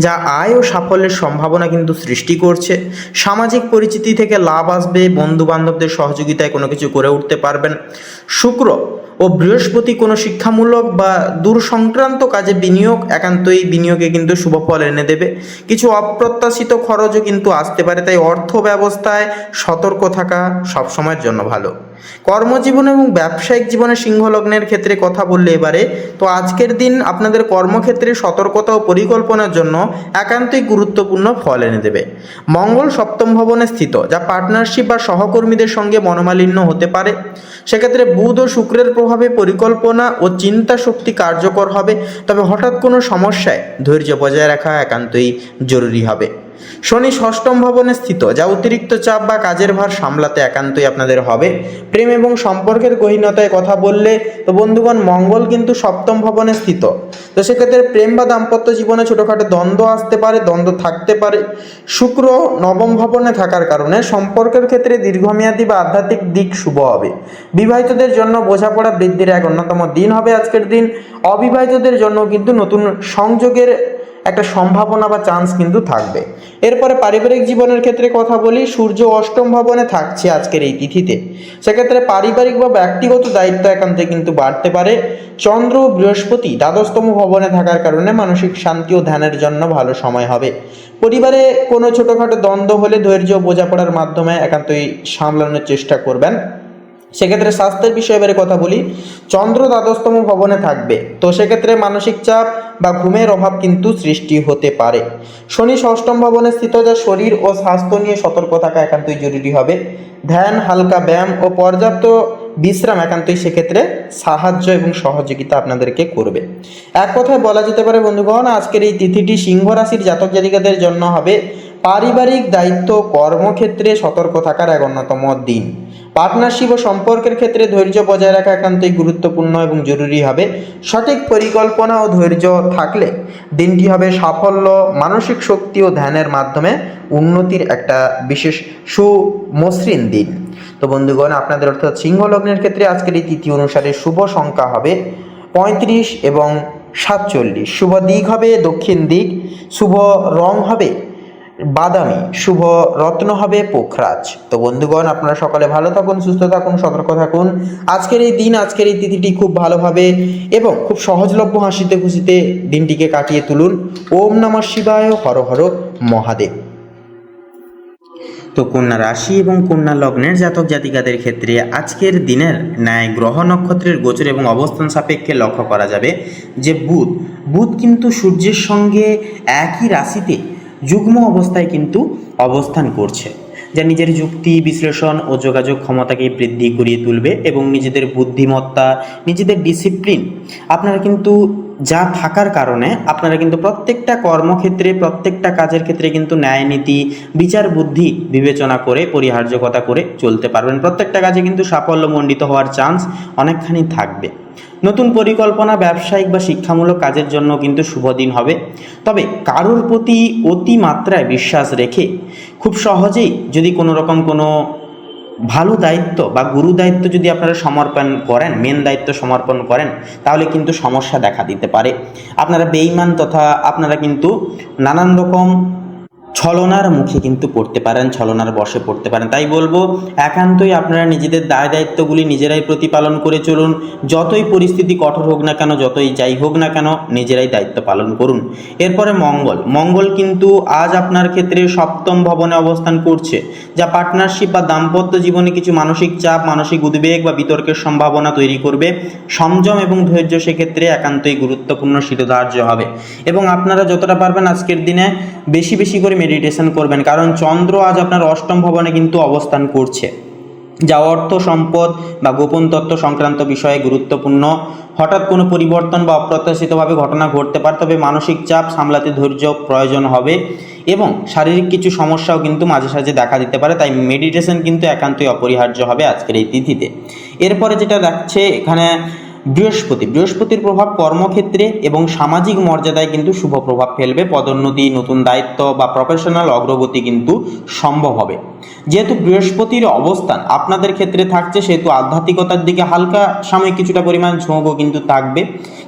যা আয় ও সাফল্যের সম্ভাবনা কিন্তু সৃষ্টি করছে। সামাজিক পরিচিতি থেকে লাভ আসবে, বন্ধু বান্ধবদের সহযোগিতায় কোনো কিছু করে উঠতে পারবেন। শুক্র ও বৃহস্পতি কোনো শিক্ষামূলক বা দূর সংক্রান্ত কাজে বিনিয়োগ, একান্তই বিনিয়োগে কিন্তু শুভ ফল এনে দেবে। কিছু অপ্রত্যাশিত খরচও কিন্তু আসতে পারে, তাই অর্থ ব্যবস্থায় সতর্ক থাকা সবসময়ের জন্য ভালো। কর্মজীবন এবং ব্যবসায়িক জীবনে সিংহ লগ্নের ক্ষেত্রে কথা বললে এবারে, তো আজকের দিন আপনাদের কর্মক্ষেত্রে সতর্কতা ও পরিকল্পনার জন্য একান্তই গুরুত্বপূর্ণ ফল এনে দেবে। মঙ্গল সপ্তম ভবনে স্থিত, যা পার্টনারশিপ বা সহকর্মীদের সঙ্গে মনোমালিন্য হতে পারে। সেক্ষেত্রে বুধ ও শুক্রের প্রভাবে পরিকল্পনা ও চিন্তা শক্তি কার্যকর হবে, তবে হঠাৎ কোনো সমস্যায় ধৈর্য বজায় রাখা একান্তই জরুরি হবে। শনি ষষ্ঠম ভবনে স্থিত, যা অতিরিক্ত চাপ বা কাজের ভার সামলাতে একান্তই আপনাদের হবে। প্রেম এবং সম্পর্কের গহীনতায় কথা বললে, তো বন্ধুগণ মঙ্গল কিন্তু সপ্তম ভবনে স্থিত, তো সেক্ষেত্রে প্রেম বা দাম্পত্য জীবনে ছোটোখাটো দ্বন্দ্ব আসতে পারে, দ্বন্দ্ব থাকতে পারে। শুক্র নবম ভবনে থাকার কারণে সম্পর্কের ক্ষেত্রে দীর্ঘমেয়াদী বা আধ্যাত্মিক দিক শুভ হবে। বিবাহিতদের জন্য বোঝাপড়া বৃদ্ধির এক অন্যতম দিন হবে আজকের দিন। অবিবাহিতদের জন্য কিন্তু নতুন সংযোগের একটা সম্ভাবনা বা চান্স কিন্তু থাকবে। এরপরে পারিবারিক জীবনের ক্ষেত্রে কথা বলি, সূর্য অষ্টম ভবনে থাকছে আজকের এই তিথিতে, সেক্ষেত্রে পারিবারিক বা ব্যক্তিগত দায়িত্ব একান্তে কিন্তু বাড়তে পারে। চন্দ্র ও বৃহস্পতি দ্বাদশতম ভবনে থাকার কারণে মানসিক শান্তি ও ধ্যানের জন্য ভালো সময় হবে। পরিবারে কোনো ছোটোখাটো দ্বন্দ্ব হলে ধৈর্য বোঝাপড়ার মাধ্যমে একান্তই সামলানোর চেষ্টা করবেন। সেক্ষেত্রে স্বাস্থ্যের বিষয়ে এবারে কথা বলি, চন্দ্র দ্বাদশতম ভবনে থাকবে, তো সেক্ষেত্রে মানসিক চাপ বা ঘুমের অভাব কিন্তু সৃষ্টি হতে পারে। শনি ষষ্ঠম ভবনে স্থিত, যা শরীর ও স্বাস্থ্য নিয়ে সতর্ক থাকা একান্তই জরুরি হবে। ধ্যান, হালকা ব্যায়াম ও পর্যাপ্ত বিশ্রাম একান্তই সেক্ষেত্রে সাহায্য এবং সহযোগিতা আপনাদেরকে করবে। এক কথায় বলা যেতে পারে বন্ধুগণ, আজকের এই তিথিটি সিংহ রাশির জাতক জাতিকাদের জন্য হবে পারিবারিক দায়িত্ব কর্মক্ষেত্রে সতর্ক থাকার এক অন্যতম দিন। পার্টনারশিপ ও সম্পর্কের ক্ষেত্রে ধৈর্য বজায় রাখা একান্তই গুরুত্বপূর্ণ এবং জরুরি হবে। সঠিক পরিকল্পনা ও ধৈর্য থাকলে দিনটি হবে সাফল্য, মানসিক শক্তি ও ধ্যানের মাধ্যমে উন্নতির একটা বিশেষ সুমসৃণ দিন। তো বন্ধুগণ, আপনাদের অর্থাৎ সিংহ লগ্নের ক্ষেত্রে আজকের এই তিথি অনুসারে শুভ সংখ্যা হবে 35 এবং 47, শুভ দিক হবে দক্ষিণ দিক, শুভ রং হবে বাদামি, শুভ রত্ন হবে পোখরাজ। তো বন্ধুগণ, আপনারা সকলে ভালো থাকুন, সুস্থ থাকুন, সতর্ক থাকুন। আজকের এই দিন, আজকের এই তিথিটি খুব ভালোভাবে এবং খুব সহজলভ্য হাসিতে খুশিতে দিনটিকে কাটিয়ে তুলুন। ওম নমঃ শিবায়, হর হর মহাদেব। তো কন্যা রাশি এবং কন্যা লগ্নের জাতক জাতিকাদের ক্ষেত্রে আজকের দিনের ন্যায় গ্রহ নক্ষত্রের গোচর এবং অবস্থান সাপেক্ষে লক্ষ্য করা যাবে যে বুধ কিন্তু সূর্যের সঙ্গে একই রাশিতে যুগ্ম অবস্থায় কিন্তু অবস্থান করছে, যা নিজের যুক্তি, বিশ্লেষণ ও যোগাযোগ ক্ষমতাকে বৃদ্ধি করিয়ে তুলবে এবং নিজেদের বুদ্ধিমত্তা, নিজেদের ডিসিপ্লিন আপনারা কিন্তু যা থাকার কারণে আপনারা কিন্তু প্রত্যেকটা কর্মক্ষেত্রে, প্রত্যেকটা কাজের ক্ষেত্রে কিন্তু ন্যায় নীতি, বিচার বুদ্ধি বিবেচনা করে, পরিহার্যকতা করে চলতে পারবেন। প্রত্যেকটা কাজে কিন্তু সাফল্যমণ্ডিত হওয়ার চান্স অনেকখানি থাকবে। নতুন পরিকল্পনা, ব্যবসায়িক বা শিক্ষামূলক কাজের জন্য কিন্তু শুভ দিন হবে। তবে কারোর প্রতি অতিমাত্রায় বিশ্বাস রেখে খুব সহজেই যদি কোনো রকম কোনো ভালো দায়িত্ব বা গুরু দায়িত্ব যদি আপনারা সমর্পণ করেন, মেন দায়িত্ব সমর্পণ করেন, তাহলে কিন্তু সমস্যা দেখা দিতে পারে। আপনারা বেঈমান তথা আপনারা কিন্তু নানান রকম ছলনার মুখে কিন্তু পড়তে পারেন, ছলনার বশে পড়তে পারেন। তাই বলবো, একান্তই আপনারা নিজেদের দায় দায়িত্বগুলি নিজেরাই প্রতিপালন করে চলুন। যতই পরিস্থিতি কঠোর হোক না কেন, যতই যাই হোক না কেন, নিজেরাই দায়িত্ব পালন করুন। এরপরে মঙ্গল কিন্তু আজ আপনার ক্ষেত্রে সপ্তম ভবনে অবস্থান করছে, যা পার্টনারশিপ বা দাম্পত্য জীবনে কিছু মানসিক চাপ, মানসিক উদ্বেগ বা বিতর্কের সম্ভাবনা তৈরি করবে। সংযম এবং ধৈর্য সেক্ষেত্রে একান্তই গুরুত্বপূর্ণ শিরোধার্য হবে। এবং আপনারা যতটা পারবেন আজকের দিনে বেশি বেশি করে মেডিটেশন করবেন, কারণ চন্দ্র আজ আপনার অষ্টম ভবনে কিন্তু অবস্থান করছে, যা অর্থ, সম্পদ বা গোপন তত্ত্ব সংক্রান্ত বিষয়ে গুরুত্বপূর্ণ। হঠাৎ কোনো পরিবর্তন বা অপ্রত্যাশিতভাবে ঘটনা ঘটতে পারে, তবে মানসিক চাপ সামলাতে ধৈর্য প্রয়োজন হবে এবং শারীরিক কিছু সমস্যাও কিন্তু মাঝে সাঝে দেখা দিতে পারে। তাই মেডিটেশন কিন্তু একান্তই অপরিহার্য হবে আজকের এই তিথিতে। এরপরে যেটা দেখছে এখানে বৃহস্পতির প্রভাব কর্মক্ষেত্রে এবং সামাজিক মর্যাদায় কিন্তু শুভ প্রভাব ফেলবে। পদোন্নতি, নতুন দায়িত্ব বা প্রফেশনাল অগ্রগতি কিন্তু সম্ভব হবে। যেহেতু বৃহস্পতির অবস্থান আপনাদের ক্ষেত্রে থাকছে, সেহেতু আধ্যাত্মিকতার দিকে হালকা সাময়িক কিছুটা পরিমাণ ঝোঁকও কিন্তু থাকবে,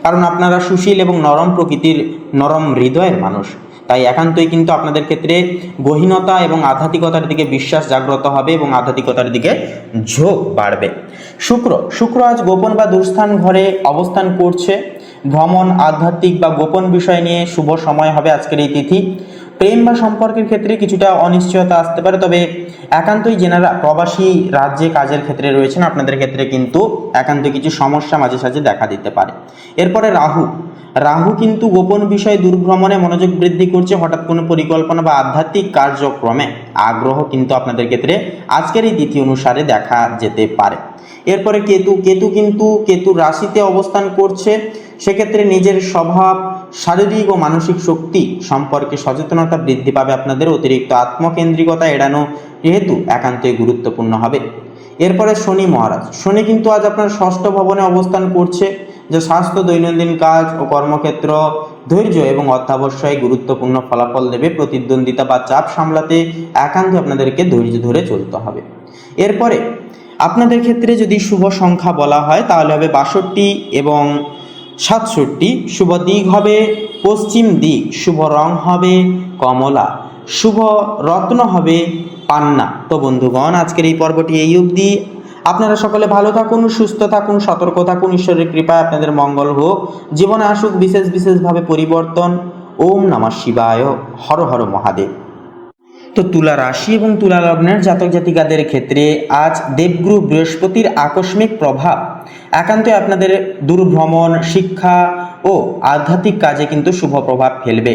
কারণ আপনারা সুশীল এবং নরম প্রকৃতির, নরম হৃদয়ের মানুষ। তাই একান্তই কিন্তু আপনাদের ক্ষেত্রে গহীনতা এবং আধ্যাত্মিকতার দিকে বিশ্বাস জাগ্রত হবে এবং আধ্যাত্মিকতার দিকে ঝোঁক বাড়বে। শুক্র আজ গোপন বা দুস্থান ঘরে অবস্থান করছে। ভ্রমণ, আধ্যাত্মিক বা গোপন বিষয় নিয়ে শুভ সময় হবে আজকের এই তিথি। প্রেম বা সম্পর্কের ক্ষেত্রে কিছুটা অনিশ্চয়তা আসতে পারে, তবে একান্তই যেনারা প্রবাসী রাজ্যে কাজের ক্ষেত্রে রয়েছেন আপনাদের ক্ষেত্রে কিন্তু একান্তই কিছু সমস্যা মাঝে সাঝে দেখা দিতে পারে। এরপরে রাহু কিন্তু গোপন বিষয়ে দূরভ্রমণে মনোযোগ বৃদ্ধি করছে, হঠাৎ কোনো পরিকল্পনা বা আধ্যাত্মিক কার্যক্রমে আগ্রহ কিন্তু আপনাদের ক্ষেত্রে আজকের এই তিথি অনুসারে দেখা যেতে পারে। এরপরে কেতু রাশিতে অবস্থান করছে, সেক্ষেত্রে নিজের স্বভাব, শারীরিক ও মানসিক শক্তি সম্পর্কে সচেতনতা বৃদ্ধি পাবে আপনাদের। অতিরিক্ত আত্মকেন্দ্রিকতা এড়ানো যেহেতু একান্তই গুরুত্বপূর্ণ হবে। এরপরে শনি কিন্তু আজ আপনার ষষ্ঠ ভবনে অবস্থান করছে, যা স্বাস্থ্য, দৈনন্দিন কাজ ও কর্মক্ষেত্র, ধৈর্য এবং অধ্যাবসায় গুরুত্বপূর্ণ ফলাফল দেবে। প্রতিদ্বন্দ্বিতা বা চাপ সামলাতে একান্ত আপনাদেরকে ধৈর্য ধরে চলতে হবে। এরপরে আপনাদের ক্ষেত্রে যদি শুভ সংখ্যা বলা হয় তাহলে হবে 62 এবং 67। শুভ দিক হবে পশ্চিম দিক, শুভ রং হবে কমলা, শুভ রত্ন হবে পান্না। তো বন্ধুগণ, আজকের এই পর্বটি এই অবধি। আপনারা সকলে ভালো থাকুন, সুস্থ থাকুন, সতর্ক থাকুন। ঈশ্বরের কৃপায় আপনাদের মঙ্গল হোক, জীবনে আসুক বিশেষভাবে পরিবর্তন। ওম নমঃ শিবায়, হর হর মহাদেব। তো তুলা রাশি এবং তুলা লগ্নের জাতক জাতিকাদের ক্ষেত্রে আজ দেবগুরু বৃহস্পতির আকস্মিক প্রভাব একান্তই আপনাদের দূরভ্রমণ, শিক্ষা ও আধ্যাত্মিক কাজে কিন্তু শুভ প্রভাব ফেলবে।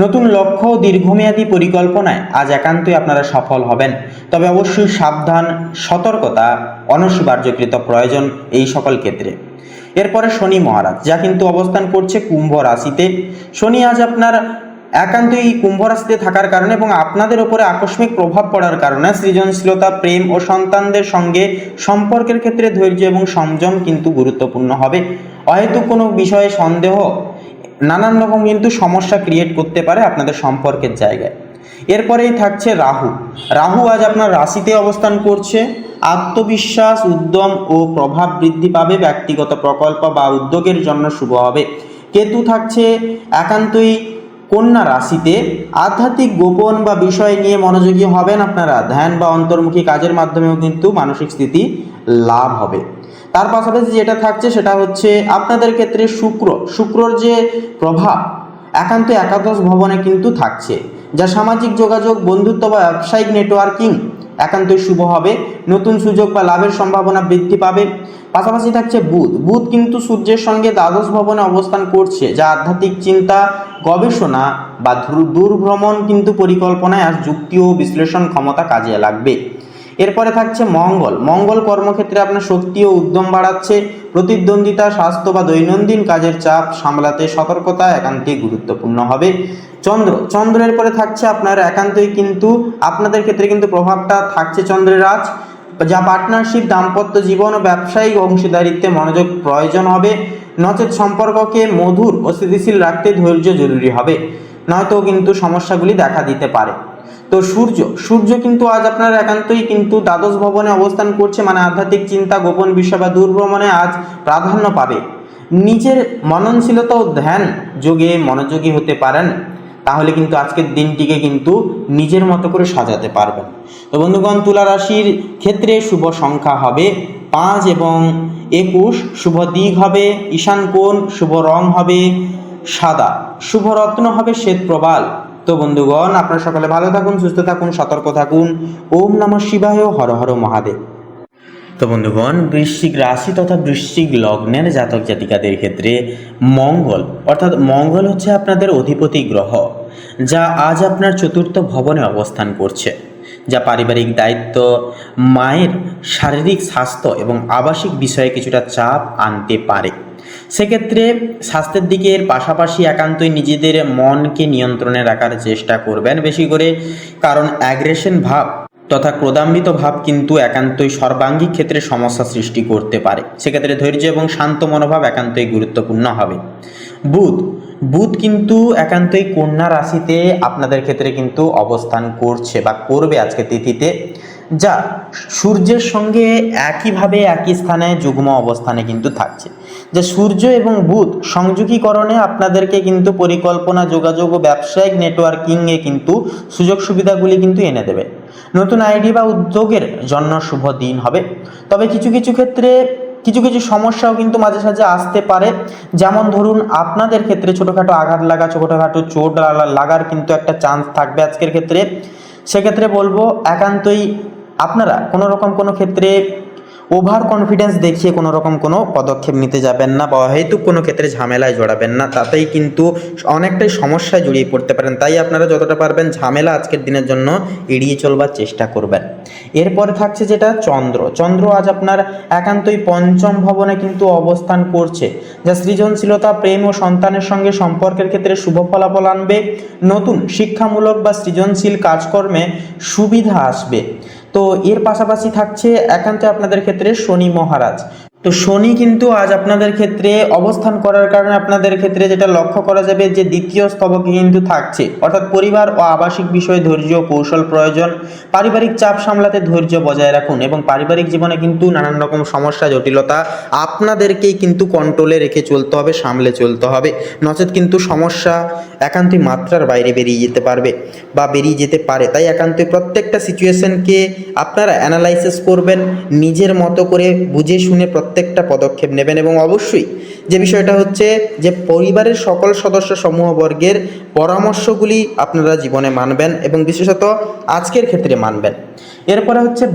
নতুন লক্ষ্য ও দীর্ঘমেয়াদী পরিকল্পনায় আজ একান্তই আপনারা সফল হবেন, তবে অবশ্যই সাবধান, সতর্কতা অনস্বীকার্যকৃত প্রয়োজন এই সকল ক্ষেত্রে। এরপরে শনি মহারাজ, যা কিন্তু অবস্থান করছে কুম্ভ রাশিতে। শনি আজ আপনার একান্তই কুম্ভ রাশিতে থাকার কারণে এবং আপনাদের উপরে আকস্মিক প্রভাব পড়ার কারণে সৃজনশীলতা, প্রেম ও সন্তানদের সঙ্গে সম্পর্কের ক্ষেত্রে ধৈর্য এবং সংযম কিন্তু গুরুত্বপূর্ণ হবে। অহেতুক কোনো বিষয়ে সন্দেহ নানান রকম কিন্তু সমস্যা ক্রিয়েট করতে পারে আপনাদের সম্পর্কের জায়গায়। এরপরেই থাকছে রাহু আজ আপনার রাশিতে অবস্থান করছে। আত্মবিশ্বাস, উদ্যম ও প্রভাব বৃদ্ধি পাবে, ব্যক্তিগত প্রকল্প বা উদ্যোগের জন্য শুভ হবে। কেতু থাকছে একান্তই কন্যা রাশিতে। আধ্যাত্মিক গোপন বা বিষয় নিয়ে মনোযোগী হবেন আপনারা। ধ্যান বা অন্তর্মুখী কাজের মাধ্যমেও কিন্তু মানসিক স্থিতি লাভ হবে। তার পাশাপাশি যেটা থাকছে সেটা হচ্ছে আপনাদের ক্ষেত্রে শুক্রর যে প্রভাব একান্ত একাদশ ভবনে কিন্তু থাকছে, যা সামাজিক যোগাযোগ, বন্ধুত্ব বা ব্যবসায়িক নেটওয়ার্কিং একান্তই শুভ হবে। নতুন সুযোগ বা লাভের সম্ভাবনা বৃদ্ধি পাবে। পাশাপাশি থাকছে বুধ কিন্তু সূর্যের সঙ্গে দ্বাদশ ভবনে অবস্থান করছে, যা আধ্যাত্মিক চিন্তা, গবেষণা বা দূরভ্রমণ কিন্তু পরিকল্পনায় আর যুক্তি ও বিশ্লেষণ ক্ষমতা কাজে লাগবে। এরপরে থাকছে মঙ্গল কর্মক্ষেত্রে আপনার শক্তি ও উদ্যম বাড়াচ্ছে। প্রতিদ্বন্দ্বিতা, স্বাস্থ্য বা দৈনন্দিন কাজের চাপ সামলাতে সতর্কতা একান্তই গুরুত্বপূর্ণ হবে। চন্দ্রের পরে থাকছে আপনার একান্তই কিন্তু আপনাদের ক্ষেত্রে কিন্তু প্রভাবটা থাকছে চন্দ্রের আজ, যা পার্টনারশিপ, দাম্পত্য জীবন ও ব্যবসায়িক অংশীদারিত্বে মনোযোগ প্রয়োজন হবে। নচেত সম্পর্ককে মধুর ও স্থিতিশীল রাখতে ধৈর্য জরুরি হবে, নয়তো কিন্তু সমস্যাগুলি দেখা দিতে পারে। তো সূর্য কিন্তু আজ আপনার একান্তই কিন্তু দ্বাদশ ভবনে অবস্থান করছে, মানে আধ্যাত্মিক চিন্তা, গোপন বিষয় বা দূরভ্রমণে আজ প্রাধান্য পাবে। নিজের মননশীলতা ও ধ্যান যোগে মনোযোগী হতে পারেন, তাহলে কিন্তু আজকের দিনটিকে কিন্তু নিজের মতো করে সাজাতে পারবেন। তো বন্ধুগণ, তুলা রাশির ক্ষেত্রে শুভ সংখ্যা হবে 5 এবং 21। শুভ দিক হবে ঈশান কোণ, শুভ রং হবে সাদা, শুভ রত্ন হবে শ্বেত প্রবাল। তো বন্ধুগণ, আপনারা সকলে ভালো থাকুন, সুস্থ থাকুন, সতর্ক থাকুন। ওম নমঃ শিবায়, হর হর মহাদেব। তো বন্ধুগণ, বৃশ্চিক রাশি তথা বৃশ্চিক লগ্নের জাতক জাতিকাদের ক্ষেত্রে মঙ্গল হচ্ছে আপনাদের অধিপতি গ্রহ, যা আজ আপনার চতুর্থ ভবনে অবস্থান করছে, যা পারিবারিক দায়িত্ব, মায়ের শারীরিক স্বাস্থ্য এবং আবাসিক বিষয়ে কিছুটা চাপ আনতে পারে। সেক্ষেত্রে স্বাস্থ্যের দিকের পাশাপাশি একান্তই নিজেদের মনকে নিয়ন্ত্রণে রাখার চেষ্টা করবেন বেশি করে, কারণ অ্যাগ্রেশন ভাব তথা ক্রোধান্বিত ভাব কিন্তু একান্তই সর্বাঙ্গীন ক্ষেত্রে সমস্যা সৃষ্টি করতে পারে। সেক্ষেত্রে ধৈর্য এবং শান্ত মনোভাব একান্তই গুরুত্বপূর্ণ হবে। বুধ কিন্তু একান্তই কন্যা রাশিতে আপনাদের ক্ষেত্রে কিন্তু অবস্থান করছে বা করবে আজকে তিথিতে, যা সূর্যের সঙ্গে একইভাবে একই স্থানে যুগ্ম অবস্থানে কিন্তু থাকছে, যা সূর্য এবং বুধ সংযোগীকরণে আপনাদেরকে কিন্তু পরিকল্পনা, যোগাযোগ ও ব্যবসায়িক নেটওয়ার্কিংয়ে কিন্তু সুযোগ সুবিধাগুলি কিন্তু এনে দেবে। নতুন আইডিয়া বা উদ্যোগের জন্য শুভ দিন হবে, তবে কিছু ক্ষেত্রে কিছু কিছু সমস্যাও কিন্তু মাঝে সাঝে আসতে পারে। যেমন ধরুন আপনাদের ক্ষেত্রে ছোটোখাটো আঘাত লাগা, ছোটোখাটো চোট লাগার কিন্তু একটা চান্স থাকবে আজকের ক্ষেত্রে। সেক্ষেত্রে বলবো একান্তই আপনারা কোনো রকম কোনো ক্ষেত্রে ওভার কনফিডেন্স দেখিয়ে কোনো রকম কোনো পদক্ষেপ নিতে যাবেন না বা হয়তো কোনো ক্ষেত্রে ঝামেলায় জড়াবেন না, তাতেই কিন্তু অনেকটাই সমস্যায় জড়িয়ে পড়তে পারেন। তাই আপনারা যতটা পারবেন ঝামেলা আজকের দিনের জন্য এড়িয়ে চলবার চেষ্টা করবেন। এরপরে থাকছে যেটা চন্দ্র আজ আপনার একান্তই পঞ্চম ভবনে কিন্তু অবস্থান করছে, যা সৃজনশীলতা, প্রেম ও সন্তানের সঙ্গে সম্পর্কের ক্ষেত্রে শুভ ফলাফল আনবে। নতুন শিক্ষামূলক বা সৃজনশীল কাজকর্মে সুবিধা আসবে। তো এর পাশাপাশি থাকছে একান্ত আপনাদের ক্ষেত্রে শনি মহারাজ। তো শনি কিন্তু আজ আপনাদের ক্ষেত্রে অবস্থান করার কারণে আপনাদের ক্ষেত্রে যেটা লক্ষ্য করা যাবে যে দ্বিতীয় স্তবকে কিন্তু থাকছে, অর্থাৎ পরিবার ও আবাসিক বিষয়ে ধৈর্য কৌশল প্রয়োজন। পারিবারিক চাপ সামলাতে ধৈর্য বজায় রাখুন এবং পারিবারিক জীবনে কিন্তু নানান রকম সমস্যা জটিলতা আপনাদেরকেই কিন্তু কন্ট্রোলে রেখে চলতে হবে, সামলে চলতে হবে, নচেত কিন্তু সমস্যা একান্তই মাত্রার বাইরে বেরিয়ে যেতে পারবে বা বেরিয়ে যেতে পারে। তাই একান্তই প্রত্যেকটা সিচুয়েশনকে আপনারা অ্যানালাইসিস করবেন, নিজের মতো করে বুঝে শুনে প্রত্যেকটা পদক্ষেপ নেবেন এবং অবশ্যই যে বিষয়টা হচ্ছে যে পরিবারের সকল সদস্য সমূহবর্গের পরামর্শগুলি আপনারা জীবনে মানবেন এবং বিশেষত আজকের ক্ষেত্রে মানবেন। এরপরে হচ্ছে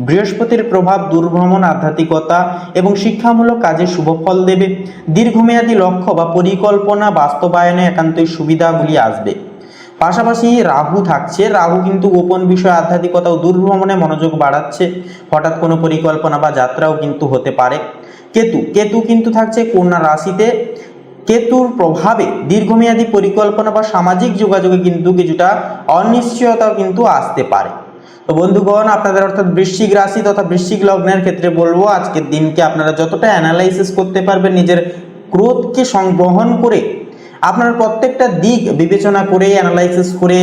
বৃহস্পতির প্রভাব দূরভ্রমণ, আধ্যাত্মিকতা এবং শিক্ষামূলক কাজে শুভ ফল দেবে। দীর্ঘমেয়াদী লক্ষ্য বা পরিকল্পনা বাস্তবায়নে একান্তই সুবিধাগুলি আসবে। পাশাপাশি রাহু থাকছে, রাহু কিন্তু গোপন বিষয়, আধ্যাত্মিকতা ও দূরভ্রমণে মনোযোগ বাড়াচ্ছে। হঠাৎ কোনো পরিকল্পনা বা যাত্রাও কিন্তু হতে পারে। কেতু কিন্তু থাকছে কন্যা রাশিতে। কেতুর প্রভাবে দীর্ঘমেয়াদী পরিকল্পনা বা সামাজিক যোগাযোগে কিন্তু কিছুটা অনিশ্চয়তাও কিন্তু আসতে পারে। তো বন্ধুগণ, আপনাদের অর্থাৎ বৃশ্চিক রাশি তথা বৃশ্চিক লগ্নের ক্ষেত্রে বলবো আজকের দিনকে আপনারা যতটা অ্যানালাইসিস করতে পারবেন, নিজের ক্রোধকে সংগ্রহণ করে আপনারা প্রত্যেকটা দিক বিবেচনা করে অ্যানালাইসিস করে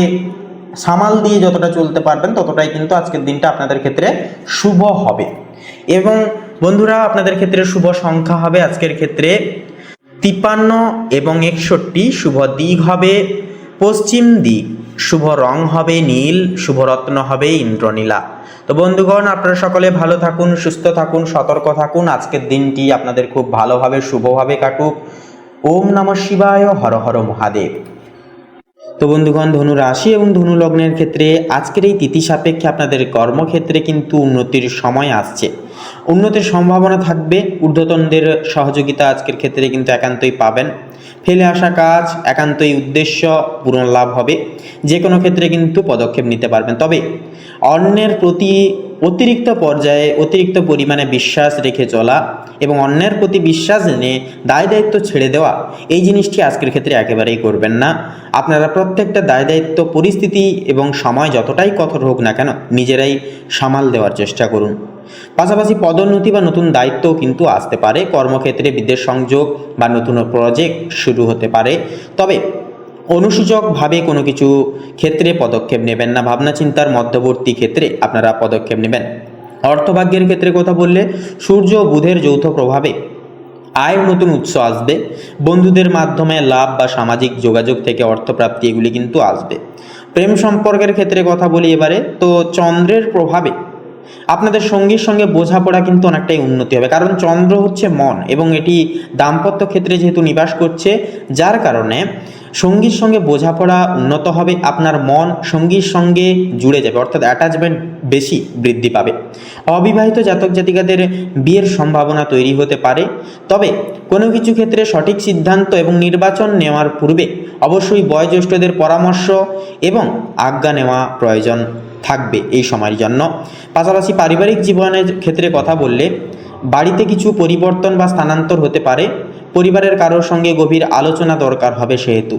সামাল দিয়ে যতটা চলতে পারবেন ততটাই কিন্তু আজকের দিনটা আপনাদের ক্ষেত্রে শুভ হবে। এবং বন্ধুরা, আপনাদের ক্ষেত্রে শুভ সংখ্যা হবে আজকের ক্ষেত্রে 53 এবং 61। শুভ দিক হবে পশ্চিম দিক, শুভ রং হবে নীল, শুভ রত্ন হবে ইন্দ্রনীলা। তো বন্ধুগণ, আপনারা সকলে ভালো থাকুন, সুস্থ থাকুন, সতর্ক থাকুন। আজকের দিনটি আপনাদের খুব ভালোভাবে শুভভাবে কাটুক। ওম নমঃ শিবায়, হর হর মহাদেব। তো বন্ধুগণ, ধনু রাশি এবং ধনু লগ্নের ক্ষেত্রে আজকের এই তিথি সাপেক্ষে আপনাদের কর্মক্ষেত্রে কিন্তু উন্নতির সময় আসছে, উন্নতির সম্ভাবনা থাকবে। ঊর্ধ্বতনদের সহযোগিতা আজকের ক্ষেত্রে কিন্তু একান্তই পাবেন। ফেলে আসা কাজ একান্তই উদ্দেশ্য পূরণ লাভ হবে। যে কোনো ক্ষেত্রে কিন্তু পদক্ষেপ নিতে পারবেন, তবে অন্যের প্রতি অতিরিক্ত পর্যায়ে অতিরিক্ত পরিমাণে বিশ্বাস রেখে চলা এবং অন্যের প্রতি বিশ্বাস এনে দায় দায়িত্ব ছেড়ে দেওয়া, এই জিনিসটি আজকের ক্ষেত্রে একেবারেই করবেন না। আপনারা প্রত্যেকটা দায় দায়িত্ব, পরিস্থিতি এবং সময় যতটাই কঠোর হোক না কেন নিজেরাই সামাল দেওয়ার চেষ্টা করুন। পাশাপাশি পদোন্নতি বা নতুন দায়িত্বও কিন্তু আসতে পারে। কর্মক্ষেত্রে বিদেশ সংযোগ বা নতুন প্রজেক্ট শুরু হতে পারে, তবে অনুসূচকভাবে কোনো কিছু ক্ষেত্রে পদক্ষেপ নেবেন না। ভাবনা চিন্তার মধ্যবর্তী ক্ষেত্রে আপনারা পদক্ষেপ নেবেন। অর্থভাগ্যের ক্ষেত্রে কথা বললে সূর্য ও বুধের যৌথ প্রভাবে আয়ের নতুন উৎস আসবে। বন্ধুদের মাধ্যমে লাভ বা সামাজিক যোগাযোগ থেকে অর্থপ্রাপ্তি এগুলি কিন্তু আসবে। প্রেম সম্পর্কের ক্ষেত্রে কথা বলি এবারে, তো চন্দ্রের প্রভাবে আপনাদের সঙ্গীর সঙ্গে বোঝাপড়া কিন্তু অনেকটাই উন্নতি হবে, কারণ চন্দ্র হচ্ছে মন এবং এটি দাম্পত্য ক্ষেত্রে যেহেতু নিবাস করছে, যার কারণে সঙ্গীর সঙ্গে বোঝাপড়া উন্নত হবে। আপনার মন সঙ্গীর সঙ্গে জুড়ে যাবে, অর্থাৎ অ্যাটাচমেন্ট বেশি বৃদ্ধি পাবে। অবিবাহিত জাতক জাতিকাদের বিয়ের সম্ভাবনা তৈরি হতে পারে, তবে কোনো কিছু ক্ষেত্রে সঠিক সিদ্ধান্ত এবং নির্বাচন নেওয়ার পূর্বে অবশ্যই বয়োজ্যেষ্ঠদের পরামর্শ এবং আজ্ঞা নেওয়া প্রয়োজন থাকবে এই সময়ের জন্য। পাশাপাশি পারিবারিক জীবনের ক্ষেত্রে কথা বললে বাড়িতে কিছু পরিবর্তন বা স্থানান্তর হতে পারে। পরিবারের কারোর সঙ্গে গভীর আলোচনা দরকার হবে সেহেতু।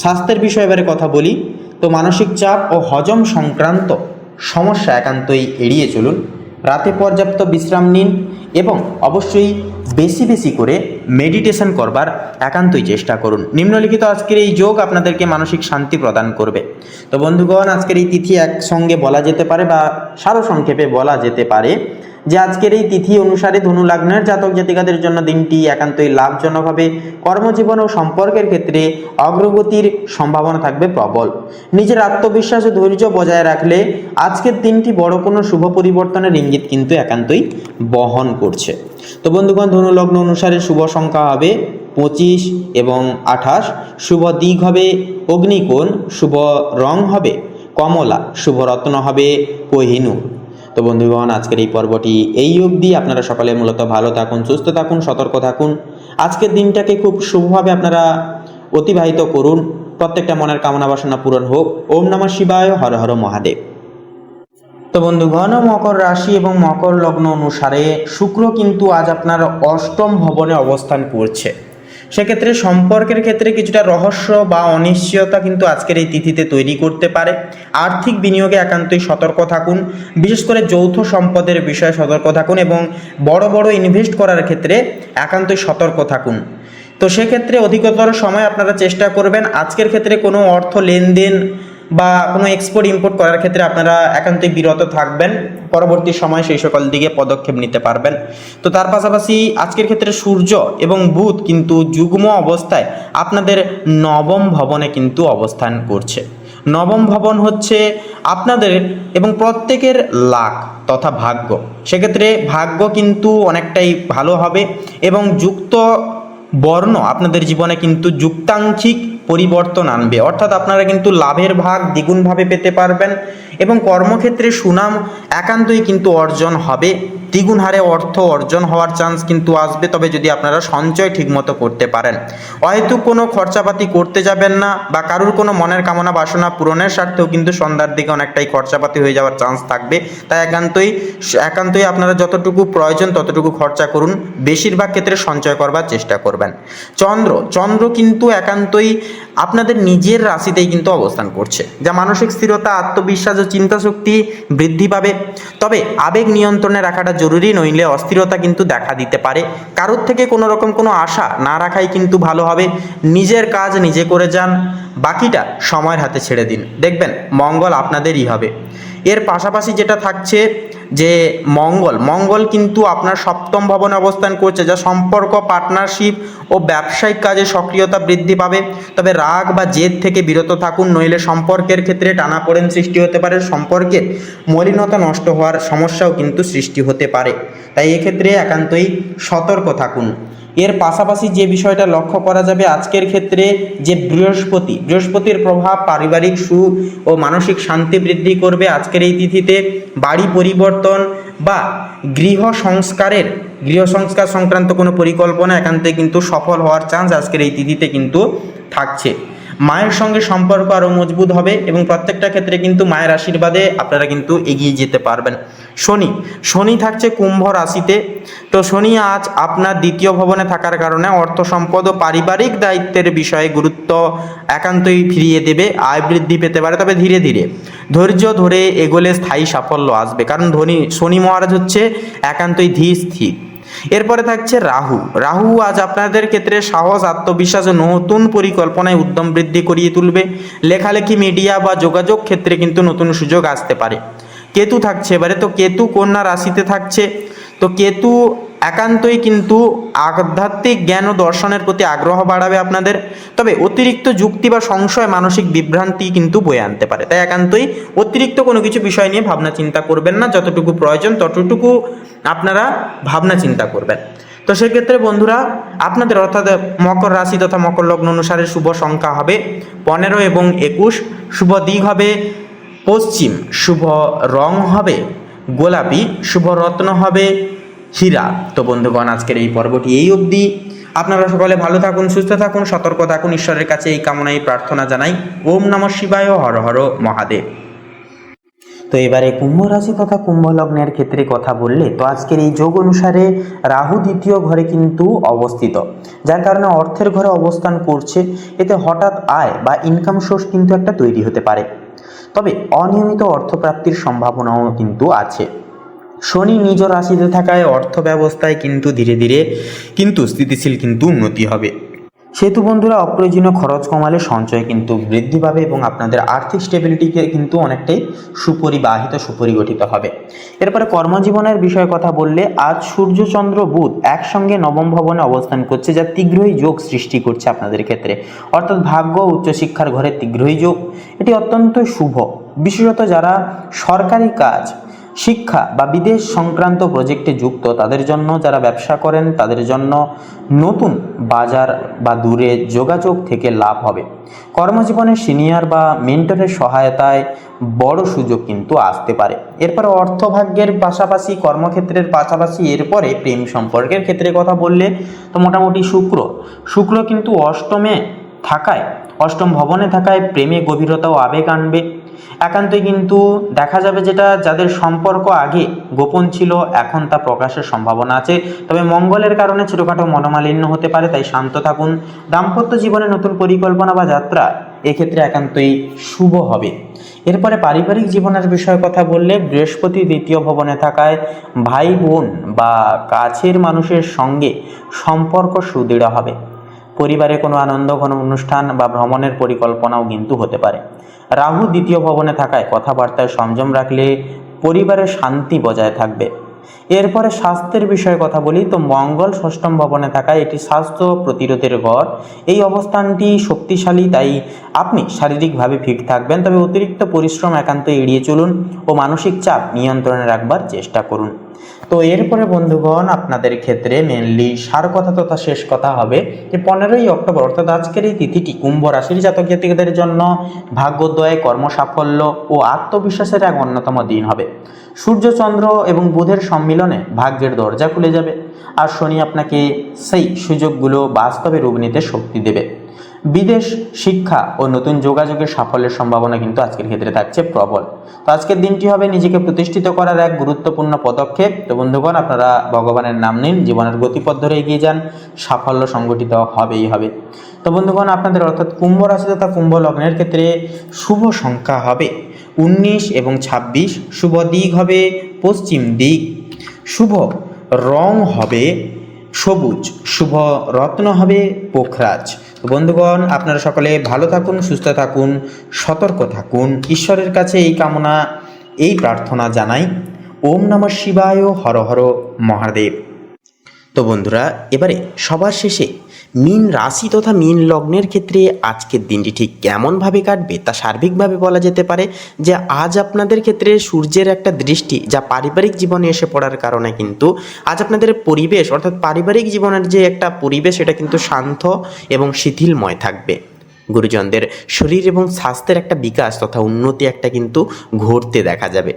স্বাস্থ্যের বিষয়ে এবারে কথা বলি, তো মানসিক চাপ ও হজম সংক্রান্ত সমস্যা একান্তই এড়িয়ে চলুন। রাতে পর্যাপ্ত বিশ্রাম নিন এবং অবশ্যই বেশি বেশি করে মেডিটেশন করবার একান্তই চেষ্টা করুন। নিম্নলিখিত আজকের এই যোগ আপনাদেরকে মানসিক শান্তি প্রদান করবে। তো বন্ধুগণ, আজকের এই তিথি একসঙ্গে বলা যেতে পারে বা সারসংক্ষেপে বলা যেতে পারে যে আজকের এই তিথি অনুসারে ধনু লগ্নের জাতক জাতিকাদের জন্য দিনটি একান্তই লাভজনক হবে। কর্মজীবন ও সম্পর্কের ক্ষেত্রে অগ্রগতির সম্ভাবনা থাকবে প্রবল। নিজের আত্মবিশ্বাস ও ধৈর্য বজায় রাখলে আজকের দিনটি বড় কোনো শুভ পরিবর্তনের ইঙ্গিত কিন্তু একান্তই বহন করছে। তো বন্ধুগণ, ধনু লগ্ন অনুসারে শুভ সংখ্যা হবে 25 এবং 28, শুভ দিক হবে অগ্নিকোণ, শুভ রং হবে কমলা, শুভ রত্ন হবে কোহিনূর। তো বন্ধুগণ, আজকের এই পর্বটি এই অবধি। আপনারা সকালে মূলত ভালো থাকুন, সুস্থ থাকুন, সতর্ক থাকুন। আজকের দিনটাকে খুব শুভভাবে আপনারা অতিবাহিত করুন। প্রত্যেকটা মনের কামনা বাসনা পূরণ হোক। ওম নমঃ শিবায়, হর হর মহাদেব। তো বন্ধুগণ, মকর রাশি এবং মকর লগ্ন অনুসারে শুক্র কিন্তু আজ আপনার অষ্টম ভবনে অবস্থান করছে। সেক্ষেত্রে সম্পর্কের ক্ষেত্রে কিছুটা রহস্য বা অনিশ্চয়তা কিন্তু আজকের এই তিথিতে তৈরি করতে পারে। আর্থিক বিনিয়োগে একান্তই সতর্ক থাকুন, বিশেষ করে যৌথ সম্পদের বিষয়ে সতর্ক থাকুন এবং বড় বড় ইনভেস্ট করার ক্ষেত্রে একান্তই সতর্ক থাকুন। তো সেক্ষেত্রে অধিকতর সময় আপনারা চেষ্টা করবেন আজকের ক্ষেত্রে কোনো অর্থ লেনদেন বা কোনো এক্সপোর্ট ইম্পোর্ট করার ক্ষেত্রে আপনারা একান্তই বিরত থাকবেন। পরবর্তী সময় সেই সকল দিকে পদক্ষেপ নিতে পারবেন। তো তার পাশাপাশি আজকের ক্ষেত্রে সূর্য এবং বুধ কিন্তু যুগ্ম অবস্থায় আপনাদের নবম ভবনে কিন্তু অবস্থান করছে। নবম ভবন হচ্ছে আপনাদের এবং প্রত্যেকের লাক তথা ভাগ্য। সেক্ষেত্রে ভাগ্য কিন্তু অনেকটাই ভালো হবে এবং যুক্ত বর্ণ আপনাদের জীবনে কিন্তু যুক্তাংশিক পরিবর্তন আনবে, অর্থাৎ আপনারা কিন্তু লাভের ভাগ দ্বিগুণভাবে পেতে পারবেন এবং কর্মক্ষেত্রে সুনাম একান্তই কিন্তু অর্জন হবে। দ্বিগুণ হারে অর্থ অর্জন হওয়ার চান্স কিন্তু আসবে, তবে যদি আপনারা সঞ্চয় ঠিকমতো করতে পারেন। হয়তো কোনো খরচাপাতি করতে যাবেন না বা কারুর কোনো মনের কামনা বাসনা পূরণের স্বার্থেও কিন্তু সন্ধ্যার দিকে অনেকটাই খরচাপাতি হয়ে যাওয়ার চান্স থাকবে। তাই একান্তই আপনারা যতটুকু প্রয়োজন ততটুকু খরচা করুন, বেশিরভাগ ক্ষেত্রে সঞ্চয় করবার চেষ্টা করবেন। চন্দ্র কিন্তু একান্তই আপনাদের নিজের রাশিতেই কিন্তু অবস্থান করছে, যা মানসিক স্থিরতা, আত্মবিশ্বাস ও চিন্তাশক্তি বৃদ্ধি পাবে। তবে আবেগ নিয়ন্ত্রণে রাখাটা জরুরি, নইলে অস্থিরতা কিন্তু দেখা দিতে পারে। কারোর থেকে কোনো রকম কোনো আশা না রাখাই কিন্তু ভালো হবে। নিজের কাজ নিজে করে যান, বাকিটা সময়ের হাতে ছেড়ে দিন, দেখবেন মঙ্গল আপনাদেরই হবে। এর পাশাপাশি যেটা থাকছে যে মঙ্গল কিন্তু আপনার সপ্তম ভবনে অবস্থান করছে, যা সম্পর্ক, পার্টনারশিপ ও ব্যবসায়িক কাজে সক্রিয়তা বৃদ্ধি পাবে। তবে রাগ বা জেদ থেকে বিরত থাকুন, নইলে সম্পর্কের ক্ষেত্রে টানাপোড়েন সৃষ্টি হতে পারে, সম্পর্কের মলিনতা নষ্ট হওয়ার সমস্যাও কিন্তু সৃষ্টি হতে পারে। তাই এক্ষেত্রে একান্তই সতর্ক থাকুন। এর পাশাপাশি যে বিষয়টা লক্ষ্য করা যাবে আজকের ক্ষেত্রে, যে বৃহস্পতির প্রভাব পারিবারিক সুখ ও মানসিক শান্তি বৃদ্ধি করবে। আজকের এই তিথিতে বাড়ি পরিবর্তন বা গৃহ সংস্কার সংক্রান্ত কোনো পরিকল্পনা একান্তই কিন্তু সফল হওয়ার চান্স আজকের এই তিথিতে কিন্তু থাকছে। মায়ের সঙ্গে সম্পর্ক আরও মজবুত হবে এবং প্রত্যেকটা ক্ষেত্রে কিন্তু মায়ের আশীর্বাদে আপনারা কিন্তু এগিয়ে যেতে পারবেন। শনি থাকছে কুম্ভ রাশিতে। তো শনি আজ আপনার দ্বিতীয় ভবনে থাকার কারণে অর্থ সম্পদ ও পারিবারিক দায়িত্বের বিষয়ে গুরুত্ব একান্তই ফিরিয়ে দেবে। আয় বৃদ্ধি পেতে পারে, তবে ধীরে ধীরে ধৈর্য ধরে এগোলে স্থায়ী সাফল্য আসবে, কারণ শনি মহারাজ হচ্ছে একান্তই ধীর স্থির। এরপরে থাকছে রাহু আজ আপনাদের ক্ষেত্রে সাহস, আত্মবিশ্বাস ও নতুন পরিকল্পনায় উদ্যম বৃদ্ধি করিয়ে তুলবে। লেখালেখি, মিডিয়া বা যোগাযোগ ক্ষেত্রে কিন্তু নতুন সুযোগ আসতে পারে। কেতু থাকছে এবারে, তো কেতু কন্যা রাশিতে থাকছে। তো কেতু একান্তই কিন্তু আধ্যাত্মিক জ্ঞান ও দর্শনের প্রতি আগ্রহ বাড়াবে আপনাদের। তবে অতিরিক্ত যুক্তি বা সংশয় মানসিক বিভ্রান্তি কিন্তু বয়ে আনতে পারে। তাই একান্তই অতিরিক্ত কোনো কিছু বিষয় নিয়ে ভাবনা চিন্তা করবেন না, যতটুকু প্রয়োজন ততটুকু আপনারা ভাবনা চিন্তা করবেন। তো সেক্ষেত্রে বন্ধুরা, আপনাদের অর্থাৎ মকর রাশি তথা মকর লগ্ন অনুসারে শুভ সংখ্যা হবে 15 এবং 21, শুভ দিক হবে পশ্চিম, শুভ রং হবে গোলাপি, শুভ রত্ন হবে হীরা। তো বন্ধুগণ, আজকের এই পর্বটি এই অবধি। আপনারা সকলে ভালো থাকুন, সুস্থ থাকুন, সতর্ক থাকুন, ঈশ্বরের কাছে এই কামনাই প্রার্থনা জানাই। ওম নমঃ শিবায়, হর হর মহাদেব। তো এবারে কুম্ভ রাশি তথা কুম্ভ লগ্নের ক্ষেত্রে কথা বললে, তো আজকের এই যোগ অনুসারে রাহু দ্বিতীয় ঘরে কিন্তু অবস্থিত, যার কারণে অর্থের ঘরে অবস্থান করছে। এতে হঠাৎ আয় বা ইনকাম সোর্স কিন্তু একটা তৈরি হতে পারে, তবে অনিয়মিত অর্থপ্রাপ্তির সম্ভাবনাও কিন্তু আছে। শনি নিজ রাশিতে থাকায় অর্থ ব্যবস্থায় কিন্তু ধীরে ধীরে কিন্তু স্থিতিশীল কিন্তু উন্নতি হবে। সেহেতু বন্ধুরা অপ্রয়োজনীয় খরচ কমালে সঞ্চয় কিন্তু বৃদ্ধি পাবে এবং আপনাদের আর্থিক স্টেবিলিটিকে কিন্তু অনেকটাই সুপরিগঠিত হবে। এরপরে কর্মজীবনের বিষয়ে কথা বললে আজ সূর্য চন্দ্র বুধ একসঙ্গে নবম ভবনে অবস্থান করছে, যা তীব্রই যোগ সৃষ্টি করছে আপনাদের ক্ষেত্রে, অর্থাৎ ভাগ্য উচ্চশিক্ষার ঘরে তীব্রই যোগ। এটি অত্যন্ত শুভ, বিশেষত যারা সরকারি কাজ, শিক্ষা বা বিদেশ সংক্রান্ত প্রজেক্টে যুক্ত তাদের জন্য, যারা ব্যবসা করেন তাদের জন্য নতুন বাজার বা দূরে যোগাযোগ থেকে লাভ হবে। কর্মজীবনে সিনিয়র বা মেন্টরের সহায়তায় বড় সুযোগ কিন্তু আসতে পারে। এরপরে অর্থভাগ্যের পাশাপাশি, কর্মক্ষেত্রের পাশাপাশি এরপরে প্রেম সম্পর্কের ক্ষেত্রে কথা বললে তো মোটামুটি শুক্র কিন্তু অষ্টম ভবনে থাকায় প্রেমে গভীরতা ও আবেগ আনবে। একান্তই কিন্তু দেখা যাবে যেটা যাদের সম্পর্ক আগে গোপন ছিল এখন তা প্রকাশের সম্ভাবনা আছে, তবে মঙ্গলের কারণে ছোটখাটো মনোমালিন্য হতে পারে, তাই শান্ত থাকুন। দাম্পত্য জীবনে নতুন পরিকল্পনা বা যাত্রা এক্ষেত্রে একান্তই শুভ হবে। এরপরে পারিবারিক জীবনের বিষয়ে কথা বললে বৃহস্পতি দ্বিতীয় ভবনে থাকায় ভাই বোন বা কাছের মানুষের সঙ্গে সম্পর্ক সুদৃঢ় হবে। পরিবারে কোনো আনন্দ ঘন অনুষ্ঠান বা ভ্রমণের পরিকল্পনাও কিন্তু হতে পারে। রাহু দ্বিতীয় ভবনে থাকায় কথাবার্তায় সংযম রাখলে পরিবারের শান্তি বজায় থাকবে। এরপরে স্বাস্থ্যের বিষয়ে কথা বলি তো মঙ্গল ষষ্ঠম ভবনে থাকায় এটি স্বাস্থ্য প্রতিরোধের ঘর। এই অবস্থানটি শক্তিশালী, তাই আপনি শারীরিকভাবে ফিট থাকবেন, তবে অতিরিক্ত পরিশ্রম একান্ত এড়িয়ে চলুন ও মানসিক চাপ নিয়ন্ত্রণে রাখবার চেষ্টা করুন। তো এরপরে বন্ধুগণ আপনাদের ক্ষেত্রে মেনলি সার কথা তথা শেষ কথা হবে যে 15ই অক্টোবর অর্থাৎ আজকের এই তিথিটি কুম্ভ রাশির জাতক জাতিকাদের জন্য ভাগ্যোদয়, কর্মসাফল্য ও আত্মবিশ্বাসের এক অন্যতম দিন হবে। সূর্য চন্দ্র এবং বুধের সম্মিলনে ভাগ্যের দরজা খুলে যাবে, আর শনি আপনাকে সেই সুযোগগুলো বাস্তবে রূপ নিতে শক্তি দেবে। বিদেশ, শিক্ষা ও নতুন যোগাযোগের সাফল্যের সম্ভাবনা কিন্তু আজকের ক্ষেত্রে থাকছে প্রবল। তো আজকের দিনটি হবে নিজেকে প্রতিষ্ঠিত করার এক গুরুত্বপূর্ণ পদক্ষেপ। তো বন্ধুগণ, আপনারা ভগবানের নাম নিন, জীবনের গতিপথ ধরে এগিয়ে যান, সাফল্য সংগঠিত হবেই হবে। তো বন্ধুগণ, আপনাদের অর্থাৎ কুম্ভ রাশি তথা কুম্ভ লগ্নের ক্ষেত্রে শুভ সংখ্যা হবে 19 এবং 26, শুভ দিক হবে পশ্চিম দিক, শুভ রং হবে সবুজ, শুভ রত্ন হবে পোখরাজ। বন্ধুগণ, আপনারা সকলে ভালো থাকুন, সুস্থ থাকুন, সতর্ক থাকুন। ঈশ্বরের কাছে এই কামনা, এই প্রার্থনা জানাই। ওম নমঃ শিবায়, হর হর মহাদেব। তো বন্ধুরা, এবারে সবার শেষে মীন রাশি তথা মীন লগ্নের ক্ষেত্রে আজকের দিনটি ঠিক কেমনভাবে কাটবে তা সার্বিকভাবে বলা যেতে পারে যে আজ আপনাদের ক্ষেত্রে সূর্যের একটা দৃষ্টি যা পারিবারিক জীবনে এসে পড়ার কারণে কিন্তু আজ আপনাদের পরিবেশ অর্থাৎ পারিবারিক জীবনের যে একটা পরিবেশ এটা কিন্তু শান্ত এবং শিথিলময় থাকবে। গুরুজনদের শরীর এবং স্বাস্থ্যের একটা বিকাশ তথা উন্নতি একটা কিন্তু ঘটতে দেখা যাবে।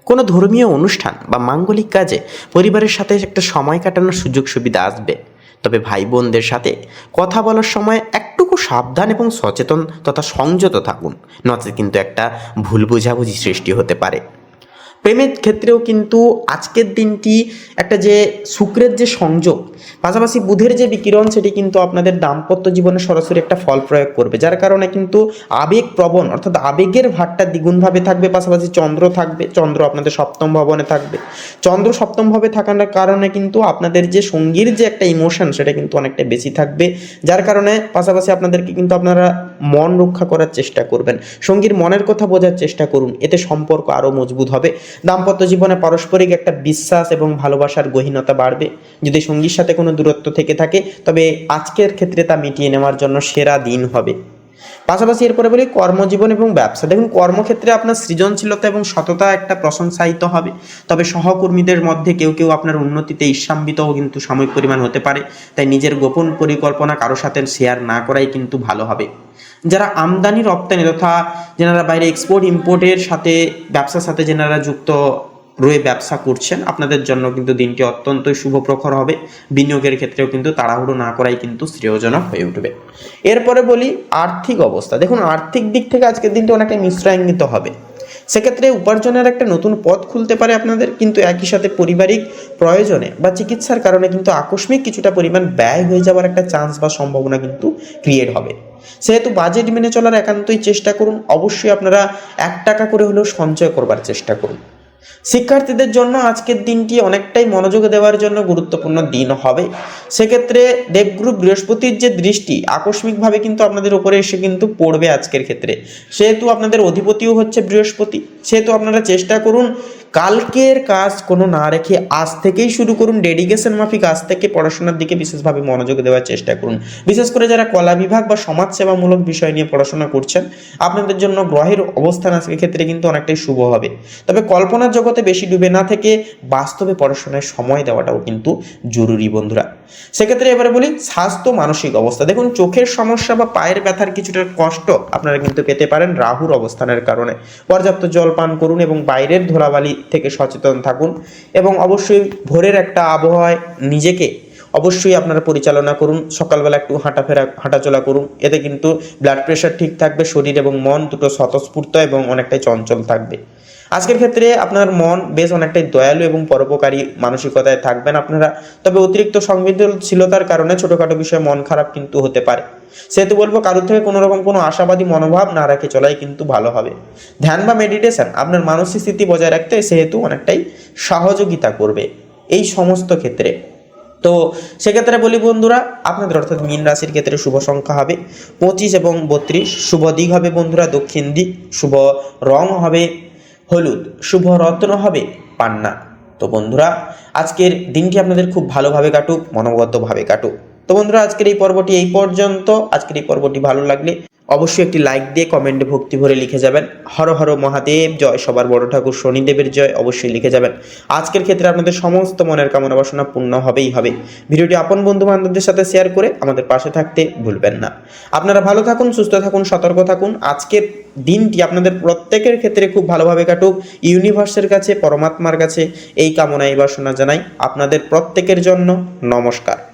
কোনো ধর্মীয় অনুষ্ঠান বা মাঙ্গলিক কাজে পরিবারের সাথে একটা সময় কাটানোর সুযোগ সুবিধা আসবে, তবে ভাই বোনদের সাথে কথা বলার সময় একটুকু সাবধান এবং সচেতন তথা সংযত থাকুন, নচেত কিন্তু একটা ভুল বোঝাবুঝি সৃষ্টি হতে পারে। প্রেমের ক্ষেত্রেও কিন্তু আজকের দিনটি একটা যে শুক্রের যে সংযোগ পাশাপাশি বুধের যে বিকিরণ সেটি কিন্তু আপনাদের দাম্পত্য জীবনে সরাসরি একটা ফল প্রয়োগ করবে, যার কারণে কিন্তু আবেগ প্রবণ অর্থাৎ আবেগের ভারটা দ্বিগুণভাবে থাকবে। পাশাপাশি চন্দ্র থাকবে, চন্দ্র আপনাদের সপ্তম ভবনে থাকবে। চন্দ্র সপ্তম ভাবে থাকার কারণে কিন্তু আপনাদের যে সঙ্গীর যে একটা ইমোশন সেটা কিন্তু অনেকটা বেশি থাকবে, যার কারণে পাশাপাশি আপনাদেরকে কিন্তু আপনারা মন রক্ষা করার চেষ্টা করবেন, সঙ্গীর মনের কথা বোঝার চেষ্টা করুন, এতে সম্পর্ক আরও মজবুত হবে। দাম্পত্য জীবনে পারস্পরিক একটা বিশ্বাস এবং ভালোবাসার গহীনতা বাড়বে। যদি সঙ্গীর সাথে কোনো দূরত্ব থেকে থাকে তবে আজকের ক্ষেত্রে তা মিটিয়ে নেওয়ার জন্য সেরা দিন হবে। পাশাপাশি এরপরে বলি কর্মজীবন এবং ব্যবসা। দেখুন, কর্মক্ষেত্রে আপনার সৃজনশীলতা এবং সততা একটা প্রশংসায়িত হবে, তবে সহকর্মীদের মধ্যে কেউ কেউ আপনার উন্নতিতে ঈর্ষান্বিতও কিন্তু সাময়িক পরিমাণ হতে পারে, তাই নিজের গোপন পরিকল্পনা কারো সাথে শেয়ার না করাই কিন্তু ভালো হবে। যারা আমদানি রপ্তানি তথা যেনারা বাইরে এক্সপোর্ট ইম্পোর্টের সাথে ব্যবসার সাথে যেনারা যুক্ত রয়ে ব্যবসা করছেন আপনাদের জন্য কিন্তু দিনটি অত্যন্ত শুভপ্রখর হবে। বিনিয়োগের ক্ষেত্রেও কিন্তু তাড়াহুড়ো না করাই কিন্তু শ্রেয়জনক হয়ে উঠবে। এরপরে বলি আর্থিক অবস্থা। দেখুন, আর্থিক দিক থেকে আজকের দিনটি অনেকটা মিশ্রাঙ্গিত হবে। সেক্ষেত্রে উপার্জনের একটা নতুন পথ খুলতে পারে আপনাদের, কিন্তু একই সাথে পারিবারিক প্রয়োজনে বা চিকিৎসার কারণে কিন্তু আকস্মিক কিছুটা পরিমাণ ব্যয় হয়ে যাওয়ার একটা চান্স বা সম্ভাবনা কিন্তু ক্রিয়েট হবে। সেহেতু বাজেট মেনে চলার একান্তই চেষ্টা করুন। অবশ্যই আপনারা 1 টাকা করে হলেও সঞ্চয় করবার চেষ্টা করুন। শিক্ষার্থীদের জন্য আজকের দিনটি অনেকটাই মনোযোগ দেওয়ার জন্য গুরুত্বপূর্ণ দিন হবে। সেক্ষেত্রে দেবগুরু বৃহস্পতির যে দৃষ্টি আকস্মিকভাবে কিন্তু আপনাদের উপরে এসে কিন্তু পড়বে আজকের ক্ষেত্রে। সেহেতু আপনাদের অধিপতিও হচ্ছে বৃহস্পতি, সেহেতু আপনারা চেষ্টা করুন কালকের কাজ কোনো না রেখে আজ থেকেই শুরু করুন, ডেডিকেশন মাফিক আজ থেকে পড়াশোনার দিকে বিশেষভাবে মনোযোগ দেওয়ার চেষ্টা করুন। বিশেষ করে যারা কলা বিভাগ বা সমাজসেবামূলক বিষয় নিয়ে পড়াশোনা করছেন, আপনাদের জন্য গ্রহের অবস্থান আজকের ক্ষেত্রে কিন্তু অনেকটাই শুভ হবে। তবে কল্পনার জগতে বেশি ডুবে না থেকে বাস্তবে পড়াশোনায় সময় দেওয়াটাও কিন্তু জরুরি বন্ধুরা। সেক্ষেত্রে এবারে বলি স্বাস্থ্য মানসিক অবস্থা। দেখুন, চোখের সমস্যা বা পায়ের ব্যথার কিছুটা কষ্ট আপনারা কিন্তু পেতে পারেন রাহুর অবস্থানের কারণে। পর্যাপ্ত জল পান করুন এবং বাইরের ধুলাবালি থেকে সচেতন থাকুন, এবং অবশ্যই ভোরের একটা আবহাওয়ায় নিজেকে অবশ্যই আপনারা পরিচালনা করুন। সকালবেলা একটু হাঁটাচলা করুন, এতে কিন্তু ব্লাড প্রেশার ঠিক থাকবে, শরীর এবং মন দুটো স্বতঃস্ফূর্ত এবং অনেকটাই চঞ্চল থাকবে। আজকের ক্ষেত্রে আপনার মন বেশ অনেকটাই দয়ালু এবং পরোপকারী মানসিকতায় থাকবেন আপনারা। তবে অতিরিক্ত সংবেদনশীলতার কারণে ছোটখাটো বিষয়ে মন খারাপ কিন্তু হতে পারে। সেহেতু বলবো কারোর থেকে কোনো রকম কোনো আশাবাদী মনোভাব না রাখে চলাই কিন্তু ভালো হবে। ধ্যান বা মেডিটেশন আপনার মানসিক স্থিতি বজায় রাখতে সেহেতু অনেকটাই সহযোগিতা করবে এই সমস্ত ক্ষেত্রে। তো সেক্ষেত্রে বলি বন্ধুরা, আপনাদের অর্থাৎ মীন রাশির ক্ষেত্রে শুভ সংখ্যা হবে 25 এবং 32। শুভ দিক হবে বন্ধুরা দক্ষিণ দিক। শুভ রং হবে হলুদ। শুভ রত্ন হবে পান্না। তো বন্ধুরা, আজকের দিনটি আপনাদের খুব ভালোভাবে কাটুক, মনোগতভাবে কাটুক। তো বন্ধুরা, আজকের এই পর্বটি এই পর্যন্ত। আজকের এই পর্বটি ভালো লাগলে অবশ্যই একটি লাইক দিয়ে কমেন্টে ভক্তি ভরে লিখে যাবেন হর হর মহাদেব জয়, সবার বড় ঠাকুর শনিদেবের জয় অবশ্যই লিখে যাবেন। আজকের ক্ষেত্রে আপনাদের সমস্ত মনের কামনা বাসনা পূর্ণ হবেই হবে। ভিডিওটি আপন বন্ধু বান্ধবদের সাথে শেয়ার করে আমাদের পাশে থাকতে ভুলবেন না। আপনারা ভালো থাকুন, সুস্থ থাকুন, সতর্ক থাকুন। আজকের দিনটি আপনাদের প্রত্যেকের ক্ষেত্রে খুব ভালোভাবে কাটুক। ইউনিভার্সের কাছে, পরমাত্মার কাছে এই কামনা এই বাসনা জানাই আপনাদের প্রত্যেকের জন্য। নমস্কার।